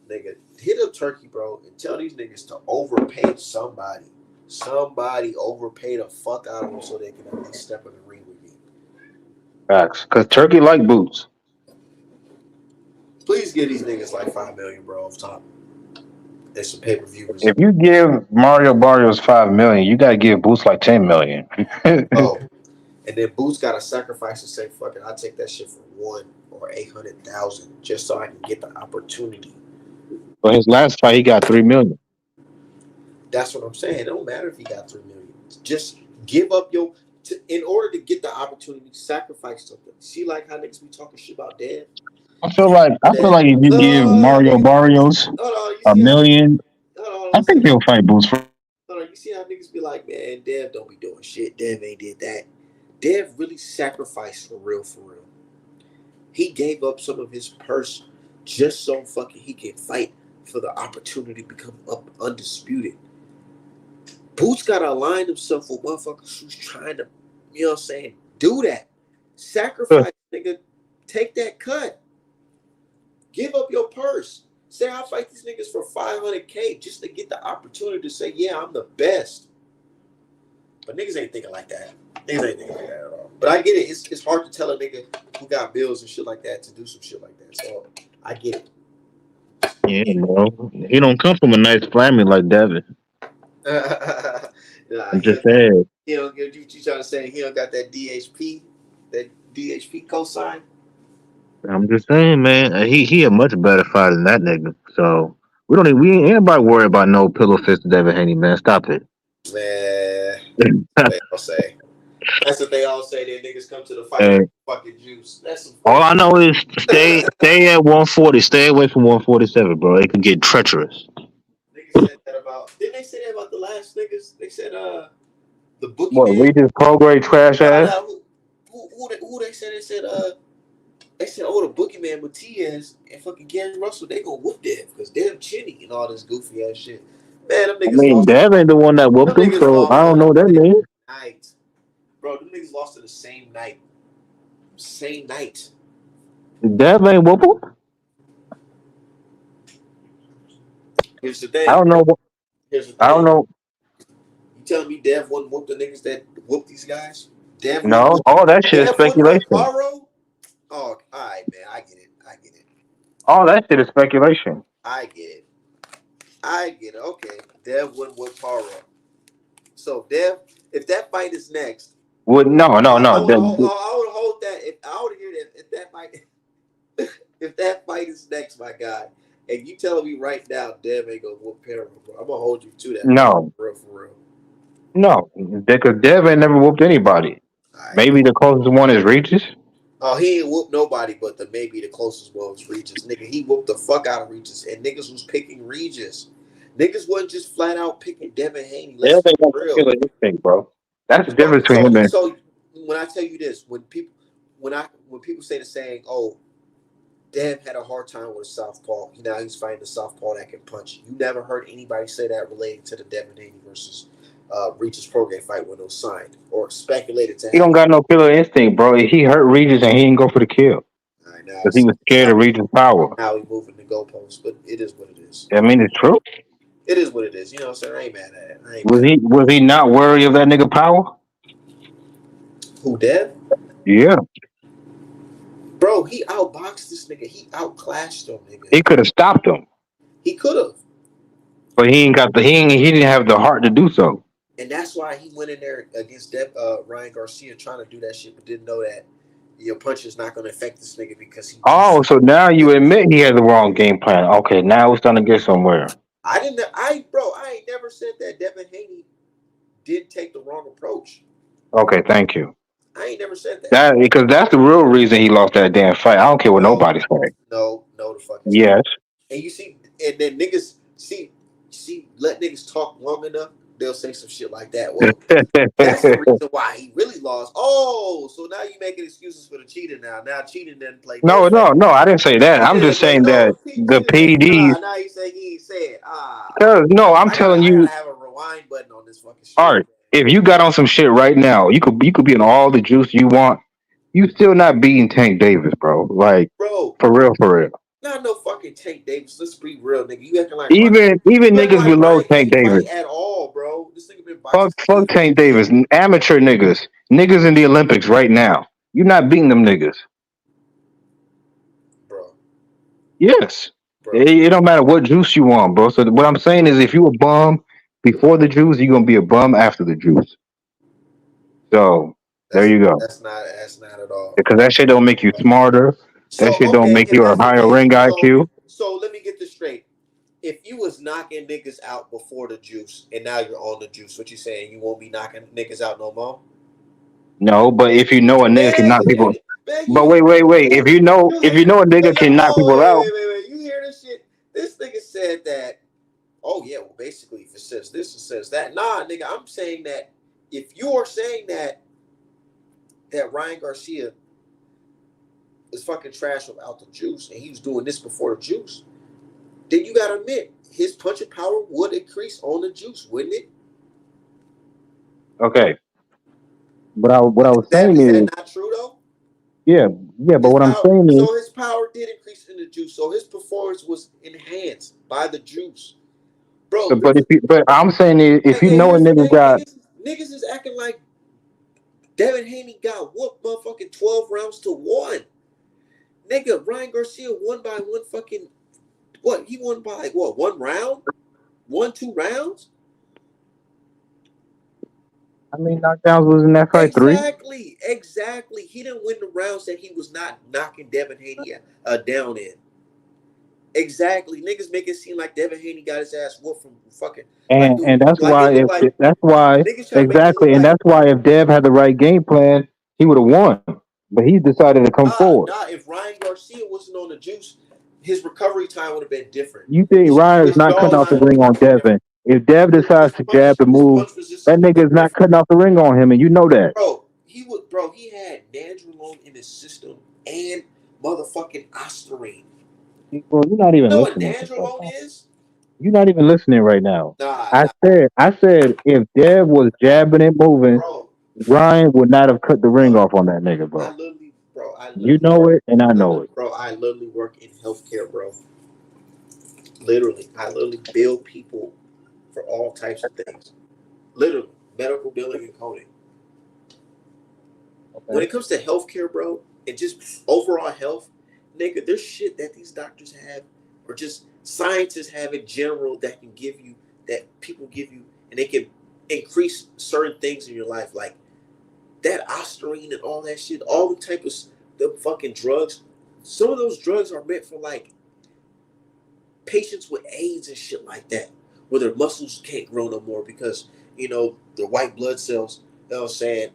Nigga, hit up Turkey, bro, and tell these niggas to overpay somebody. Somebody overpay the fuck out of them so they can at least step in the ring with me. Facts. Because Turkey like Boots. Please give these niggas like 5 million, bro, off top. And some pay per views. If you give Mario Barrios 5 million, you gotta give Boots like 10 million. Oh, and then Boots got to sacrifice and say, "Fuck it, I'll take that shit for 1 or 800,000 just so I can get the opportunity." But his last fight, he got 3 million. That's what I'm saying. It don't matter if he got 3 million. Just give up in order to get the opportunity, sacrifice something. See, like how niggas be talking shit about Dan. I feel like if you give Mario Niggas, Barrios hold on. You a see how niggas? million, Hold on I a think second. he'll fight Boots for. Hold on. You see how niggas be like, man, Dev don't be doing shit. Dev ain't did that. Dev really sacrificed for real, for real. He gave up some of his purse just so fucking he can fight for the opportunity to become undisputed. Boots gotta align himself with motherfuckers who's trying to, you know what I'm saying, do that. Sacrifice, nigga. Take that cut. Give up your purse. Say I fight these niggas for 500K just to get the opportunity to say, yeah, I'm the best. But niggas ain't thinking like that. Niggas ain't thinking like that at all. But I get it. It's hard to tell a nigga who got bills and shit like that to do some shit like that. So I get it. Yeah, bro. He don't come from a nice family like Devin. Nah, I'm just saying. he don't get you trying to say he don't got that DHP cosign. I'm just saying, man. He a much better fighter than that nigga. So we ain't anybody worry about no pillow fist Devin Haney, man. Stop it. Man, they all say. That's what they all say. That niggas come to the fight Hey, with fucking juice. That's some all fuck. I know is stay at 140. Stay away from 147, bro. It can get treacherous. Niggas said that about. Didn't they say that about the last niggas? They said the What, boogeyman. Regis Prograde trash No, ass? no. Who they said? They said, oh, the boogeyman Matias and fucking Gary Russell, they gonna whoop them because they're chinny and all this goofy ass shit. Man, them I niggas mean, lost. Dev ain't the one that Them whooped him, niggas so I lost don't on know what that the same means. night. Bro, them niggas lost to the same night. Same night. Dev ain't whoop him? Here's the I thing. don't know. Here's the I don't thing. know. You telling me Dev wouldn't whoop the niggas that whoop these guys? Dev wouldn't No, whoop. all that shit is Dev wouldn't whoop speculation. Paro? Oh, all right, man. I get it. All that shit is speculation. I get it. I get it. Okay. Dev wouldn't whoop Paro. So Dev, if that fight is next, Would no, no, I no. would hold. I would hold that. If I would hear that, if that fight, if that fight is next, my guy, and you telling me right now, Dev ain't gonna whoop Paro, bro, I'm gonna hold you to that, bro. No, For real. no, because Dev ain't never whooped anybody. All right. Maybe the closest one is Regis. Oh, he ain't whooped nobody, but maybe the closest one was Regis. Nigga, he whooped the fuck out of Regis, and niggas was picking Regis. Niggas wasn't just flat out picking Devin Haney. Let's Dev be ain't got no real. killer instinct, bro. That's the So, difference between so, him and. so when I tell you this, when people say the saying, "Oh, Dev had a hard time with a southpaw," now he's fighting a southpaw that can punch. You never heard anybody say that relating to the Devin Haney versus Regis Prograde fight when it was signed or speculated to He don't happen. got no killer instinct, bro. He hurt Regis and he didn't go for the kill All right, because he was scared now, of Regis' power. now he's moving the goalposts, but it is what it is. I mean, it's true. It is what it is. You know what I'm saying? I ain't mad at it. I ain't Was mad. he not worried of that nigga power? Who, Dev? Yeah, Bro, he outboxed this nigga. He outclassed him, nigga. he could have stopped him, He could have. but he ain't got the he didn't have the heart to do so. And that's why he went in there against Ryan Garcia trying to do that shit, but didn't know that your punch is not going to affect this nigga because he Oh, juiced. so now you admit he had the wrong game plan. Okay, now it's starting to get somewhere. I didn't. I ain't never said that Devin Haney did take the wrong approach. Okay, thank you. I ain't never said that. That because that's the real reason he lost that damn fight. I don't care what No, nobody say. no, the fuck it's not. Yes. And you see, and then niggas let niggas talk long enough, they'll say some shit like that. Well, that's the reason why he really lost. Oh, so now you making excuses for the cheating now. Now cheating didn't play no No, factor. no. I didn't say that. Cheating I'm didn't just play saying that no the cheating didn't. PDs. Now you say he ain't said. Cause no, I'm telling I gotta you, have a rewind button on this fucking stream, Art. If you got on some shit right now, you could be in all the juice you want. You still not beating Tank Davis, bro. Like bro. for real, for real. Not no fucking Tank Davis. Let's be real, nigga. You acting like Ryan. Even You acting niggas like below Ryan Tank ain't Davis. fight at all, bro. This nigga been fighting Fuck, since he fuck was Tank 15, Davis. Amateur niggas in the Olympics right now. You're not beating them niggas. bro. Yes. Bro, It don't matter what juice you want, bro. So what I'm saying is, if you a bum before the juice, you're gonna be a bum after the juice. So there you go. that's not at all. Because that That's shit not don't make you at all. smarter. That shit So don't okay, make if you a that's the higher case, ring IQ. so let me get this straight. If you was knocking niggas out before the juice and now you're on the juice, what you saying? You won't be knocking niggas out no more? No, but if you know a nigga can Man, knock people, man, but wait. man, you If you hear? know a nigga can knock Oh, people out, wait. You hear this shit? This nigga said that. Oh yeah, well basically if it says this, it says that. Nah, nigga, I'm saying that if you are saying that Ryan Garcia is fucking trash without the juice and he was doing this before the juice, then you gotta admit his punching power would increase on the juice, wouldn't it? okay. But what I was saying Is that is, not true though? yeah, yeah. But His what I'm power, saying is, so his power did increase in the juice. So his performance was enhanced by the juice, bro. but I'm saying is, if you And know a here's the nigga thing, got, niggas is acting like Devin Haney got whooped motherfucking 12 rounds to 1. Nigga, Ryan Garcia won by one fucking what? He won by like what? 1 round? 1, 2 rounds? I mean, knockdowns was in that fight three. Exactly. He didn't win the rounds that he was not knocking Devin Haney down in. Exactly. Niggas make it seem like Devin Haney got his ass whooped from fucking like dude. And that's Like why it looked like that's why niggas trying to make it look exactly, and like that's why if Dev had the right game plan, he would have won. But he decided to come forward. if Ryan Garcia wasn't on the juice, his recovery time would have been different. You think Ryan is His not cutting off the jawline would ring have on been different. Devin? If Dev decides to jab the His move, punch resistance that would have nigga is been not different. cutting off the ring on him, and you know that. Bro, he had nandrolone in his system and motherfucking ostarine. Well, you're not You even know what listening. nandrolone is? You're not even listening right now. Nah, I said, if Dev was jabbing and moving, bro. Ryan would not have cut the ring off on that nigga, bro. I You literally know work. it, and I know it. I literally work in healthcare, bro. Literally, I literally bill people for all types of things. Literally, medical billing and coding. When Okay. it comes to healthcare, bro, and just overall health, nigga, there's shit that these doctors have, or just scientists have in general that can give you, that people give you, and they can increase certain things in your life, like that ostarine and all that shit, all the type of the fucking drugs. Some of those drugs are meant for like patients with AIDS and shit like that, where their muscles can't grow no more because their white blood cells, you know what I'm saying,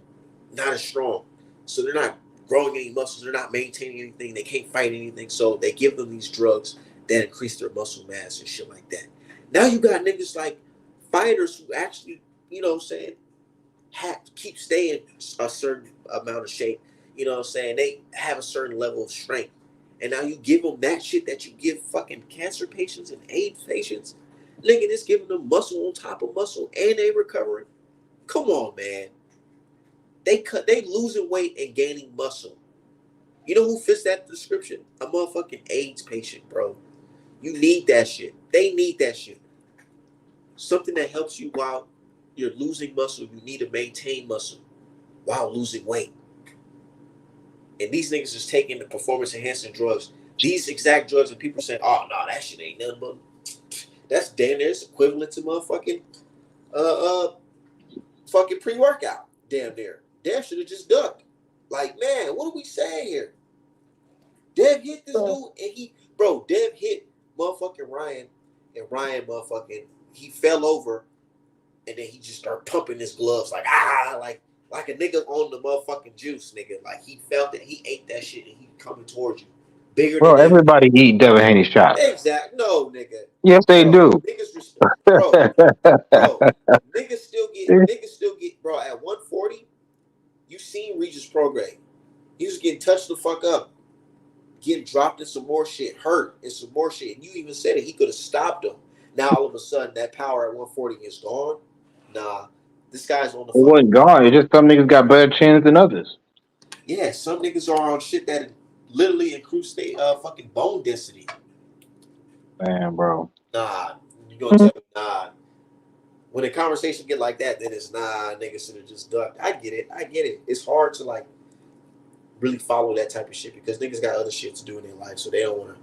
not as strong, so they're not growing any muscles, they're not maintaining anything, they can't fight anything, so they give them these drugs that increase their muscle mass and shit like that. Now you got niggas like fighters who actually, what I'm saying, keep staying a certain amount of shape. You know what I'm saying? They have a certain level of strength. And now you give them that shit that you give fucking cancer patients and AIDS patients. Nigga, it's giving them muscle on top of muscle and they recovering. Come on, man. They losing weight and gaining muscle. You know who fits that description? A motherfucking AIDS patient, bro. You need that shit. They need that shit. Something that helps you while you're losing muscle. You need to maintain muscle while losing weight. And these niggas is taking the performance enhancing drugs. These exact drugs, and people saying, "Oh no, that shit ain't nothing but that's damn near it's equivalent to motherfucking uh fucking pre-workout. Damn near. Dev should have just ducked. Like, man, what are we saying here? Dev hit this dude, and Dev hit motherfucking Ryan, and Ryan motherfucking, he fell over, and then he just started pumping his gloves like like a nigga on the motherfucking juice, nigga. Like he felt it, he ate that shit, and he coming towards you, bigger Bro, than ever. everybody eat Devin Haney shots. Exact, no, nigga. Yes, they do. Niggas, bro, niggas still get, bro. At 140, you seen Regis Prograde. He was getting touched the fuck up, getting dropped in some more shit, hurt and some more shit. And you even said it, he could have stopped him. Now all of a sudden that power at 140 is gone. Nah, this guy's on the. It wasn't gone. It's just some niggas got better chins than others. Yeah, some niggas are on shit that literally increase their fucking bone density. Man, bro. Nah, you gonna tell me nah. When a conversation get like that, then it's nah, niggas should have just ducked. I get it. It's hard to like really follow that type of shit because niggas got other shit to do in their life, so they don't want to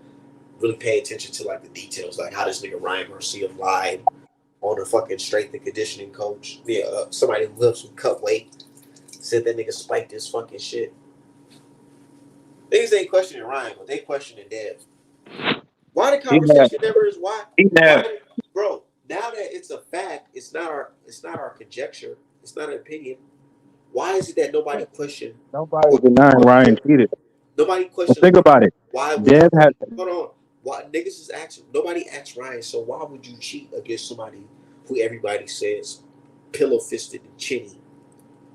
really pay attention to like the details, like how this nigga Ryan Garcia lied on a fucking strength and conditioning coach. Yeah, somebody who lifts some cut weight said that nigga spiked his fucking shit. Niggas ain't questioning Ryan, but they questioning Dev. Why the conversation never is why, bro? Now that it's a fact, it's not our conjecture, it's not an opinion. Why is it that nobody questioned? Nobody's denying Ryan cheated. Nobody questioned. Think about it. Why would Dev had hold on? Why niggas is asking? Nobody asked Ryan. So why would you cheat against somebody who everybody says pillow fisted and chinny?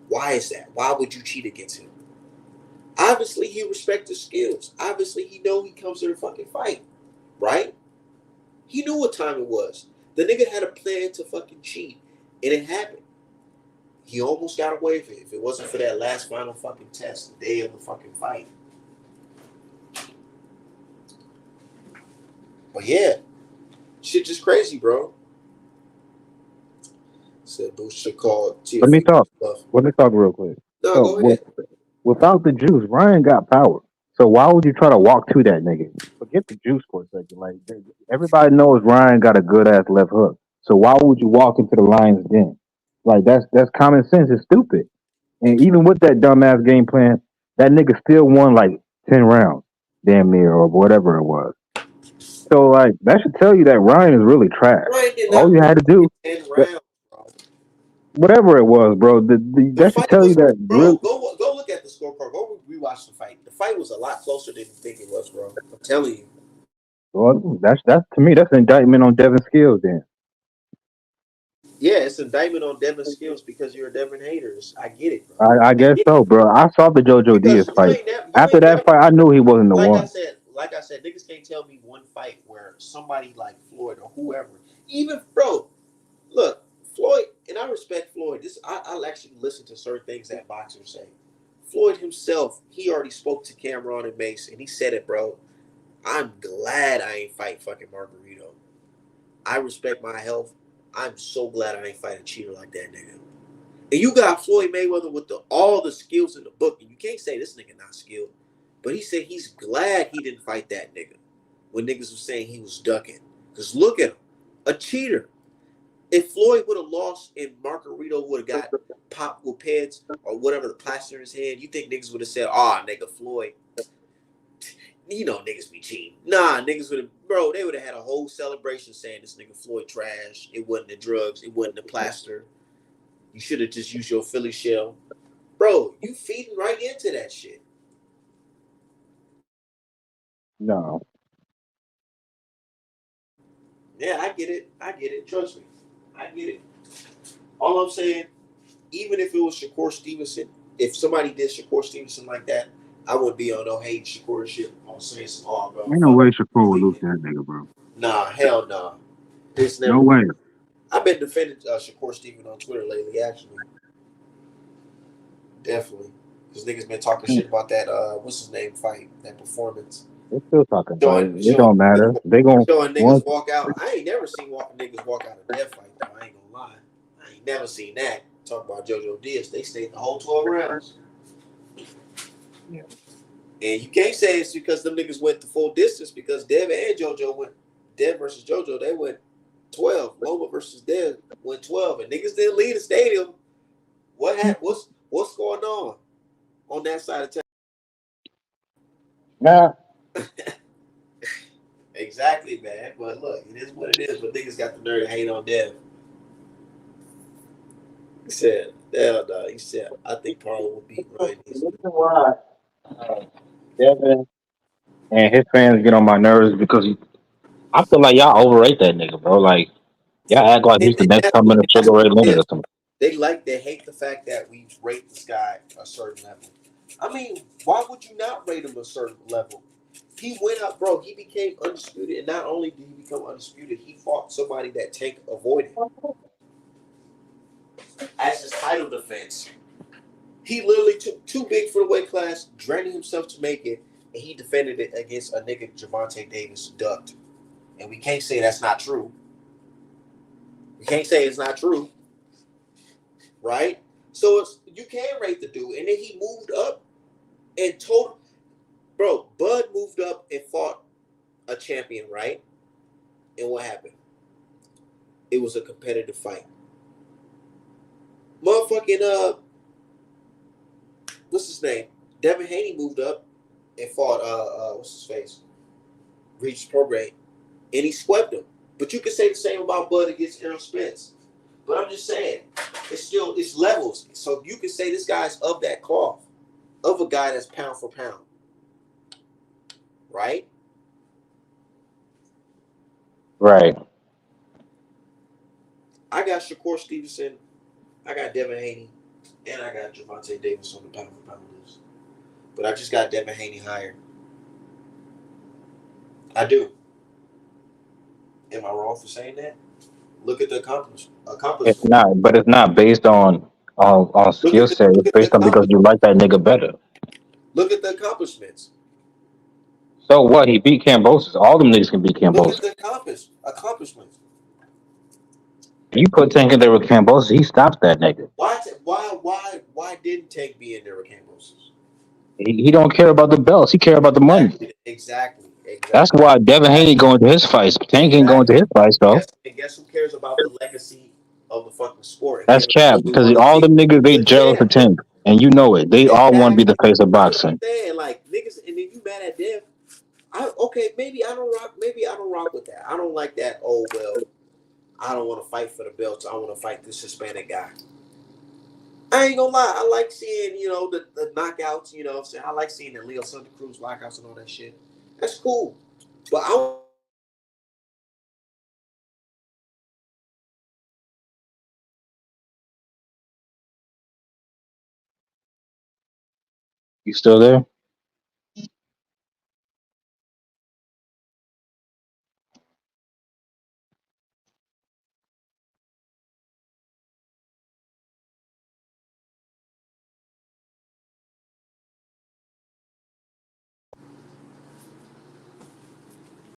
Why is that? Why would you cheat against him? Obviously, he respects his skills. Obviously, he know he comes to the fucking fight, right? He knew what time it was. The nigga had a plan to fucking cheat, and it happened. He almost got away with it if it wasn't for that last final fucking test, the day of the fucking fight. But yeah, shit just crazy, bro. Said Boost should call. Let me talk. Let me talk real quick. No, go ahead. Without the juice, Ryan got power. So why would you try to walk to that nigga? Forget the juice for a second. Like everybody knows Ryan got a good ass left hook. So why would you walk into the Lions den? Like that's common sense. It's stupid. And even with that dumbass game plan, that nigga still won like 10 rounds, damn near, or whatever it was. So like that should tell you that Ryan is really trash. All you had to do, 10 rounds, bro. Whatever it was, bro. That should tell you that. Bro, really, go look at the scorecard. Go rewatch the fight. The fight was a lot closer than you think it was, bro. I'm telling you. Well, that's to me. That's an indictment on Devin's skills, then. Yeah, it's an indictment on Devin's skills because you're a Devin hater. I get it, bro. I guess so, bro. I saw the JoJo Diaz fight. After that fight, I knew he wasn't the one. Like I said, niggas can't tell me one fight where somebody like Floyd or whoever, even bro, look, Floyd, and I respect Floyd. I'll actually listen to certain things that boxers say. Floyd himself, he already spoke to Cameron and Mace, and he said it, bro. I'm glad I ain't fight fucking Margarito. I respect my health. I'm so glad I ain't fight a cheater like that nigga. And you got Floyd Mayweather with all the skills in the book, and you can't say this nigga not skilled. But he said he's glad he didn't fight that nigga when niggas were saying he was ducking. Because look at him, a cheater. If Floyd would have lost and Margarito would have got popped with pads or whatever, the plaster in his head, you think niggas would have said, nigga, Floyd, you know niggas be cheating. Nah, niggas would have, bro, they would have had a whole celebration saying this nigga Floyd trash. It wasn't the drugs. It wasn't the plaster. You should have just used your Philly shell. Bro, you feeding right into that shit. No. Yeah, I get it. Trust me. I get it. All I'm saying, even if it was Shakur Stevenson, if somebody did Shakur Stevenson like that, I wouldn't be on no hate Shakur shit. I'm saying some bro. Ain't no way Shakur would lose that nigga, bro. Nah, hell nah. No way. I've been defending Shakur Stevenson on Twitter lately, actually. Definitely. Because niggas been talking shit about that, what's his name fight, that performance. They're still talking about it. It don't matter. They gonna showing niggas walk out. I ain't never seen niggas walk out of that fight, though. I ain't gonna lie. I ain't never seen that. Talk about JoJo Diaz. They stayed the whole 12 rounds. Yeah. And you can't say it's because them niggas went the full distance because Dev and JoJo went. Dev versus JoJo, they went 12. Loma versus Dev went 12. And niggas didn't leave the stadium. What's going on that side of town? Nah, Exactly, man. But look, it is what it is. But niggas got the nerve to hate on Dev. He said, hell no. He said, I think Carl will beat the Ryan reason easily. why Devin and his fans get on my nerves is because I feel like y'all overrate that nigga, bro. Like y'all act like he's the next coming of That's Sugar Ray what it Leonard is. or something. They hate the fact that we rate this guy a certain level. I mean, why would you not rate him a certain level? He went up, bro. He became undisputed, and not only did he become undisputed, he fought somebody that Tank avoided as his title defense. He literally took too big for the weight class, draining himself to make it, and he defended it against a nigga Javante Davis ducked. And we can't say that's not true. We can't say it's not true, right? So you can rate the dude, and then he moved up and told, bro, Bud moved up and fought a champion, right? And what happened? It was a competitive fight. Motherfucking what's his name? Devin Haney moved up and fought what's his face? Regis Prograde, and he swept him. But you can say the same about Bud against Errol Spence. But I'm just saying, it's levels. So you can say this guy's of that cloth, of a guy that's pound for pound, right? Right. I got Shakur Stevenson, I got Devin Haney, and I got Javante Davis on the pound for pound list. But I just got Devin Haney higher. I do. Am I wrong for saying that? Look at the It's accomplishments. not, but it's not based on skill set. Look It's at the based on because you like that nigga better. look at the accomplishments. So what? He beat Cambosis. All them niggas can beat Look at Cambosis. the accomplishments. You put Tank in there with Cambosis, he stops that nigga. Why didn't Tank be in there with Campbell's? He don't care about the belts. He care about the money. That's Exactly, why Devin Haney going to his fights. Tank ain't going to exactly. his fights though. Guess who cares about the legacy of the fucking sport? And That's giving cap we because want to all see. them niggas they But jealous yeah, of Tank, and you know it. They all want to be the exactly. face of That's what I'm boxing. saying. Like niggas, and then you mad at Dev. Okay, maybe I don't rock. Maybe I don't rock with that. I don't like that. Oh well, I don't want to fight for the belts. I want to fight this Hispanic guy. I ain't gonna lie. I like seeing the knockouts. I like seeing the Leo Santa Cruz knockouts and all that shit. That's cool. But I You still there?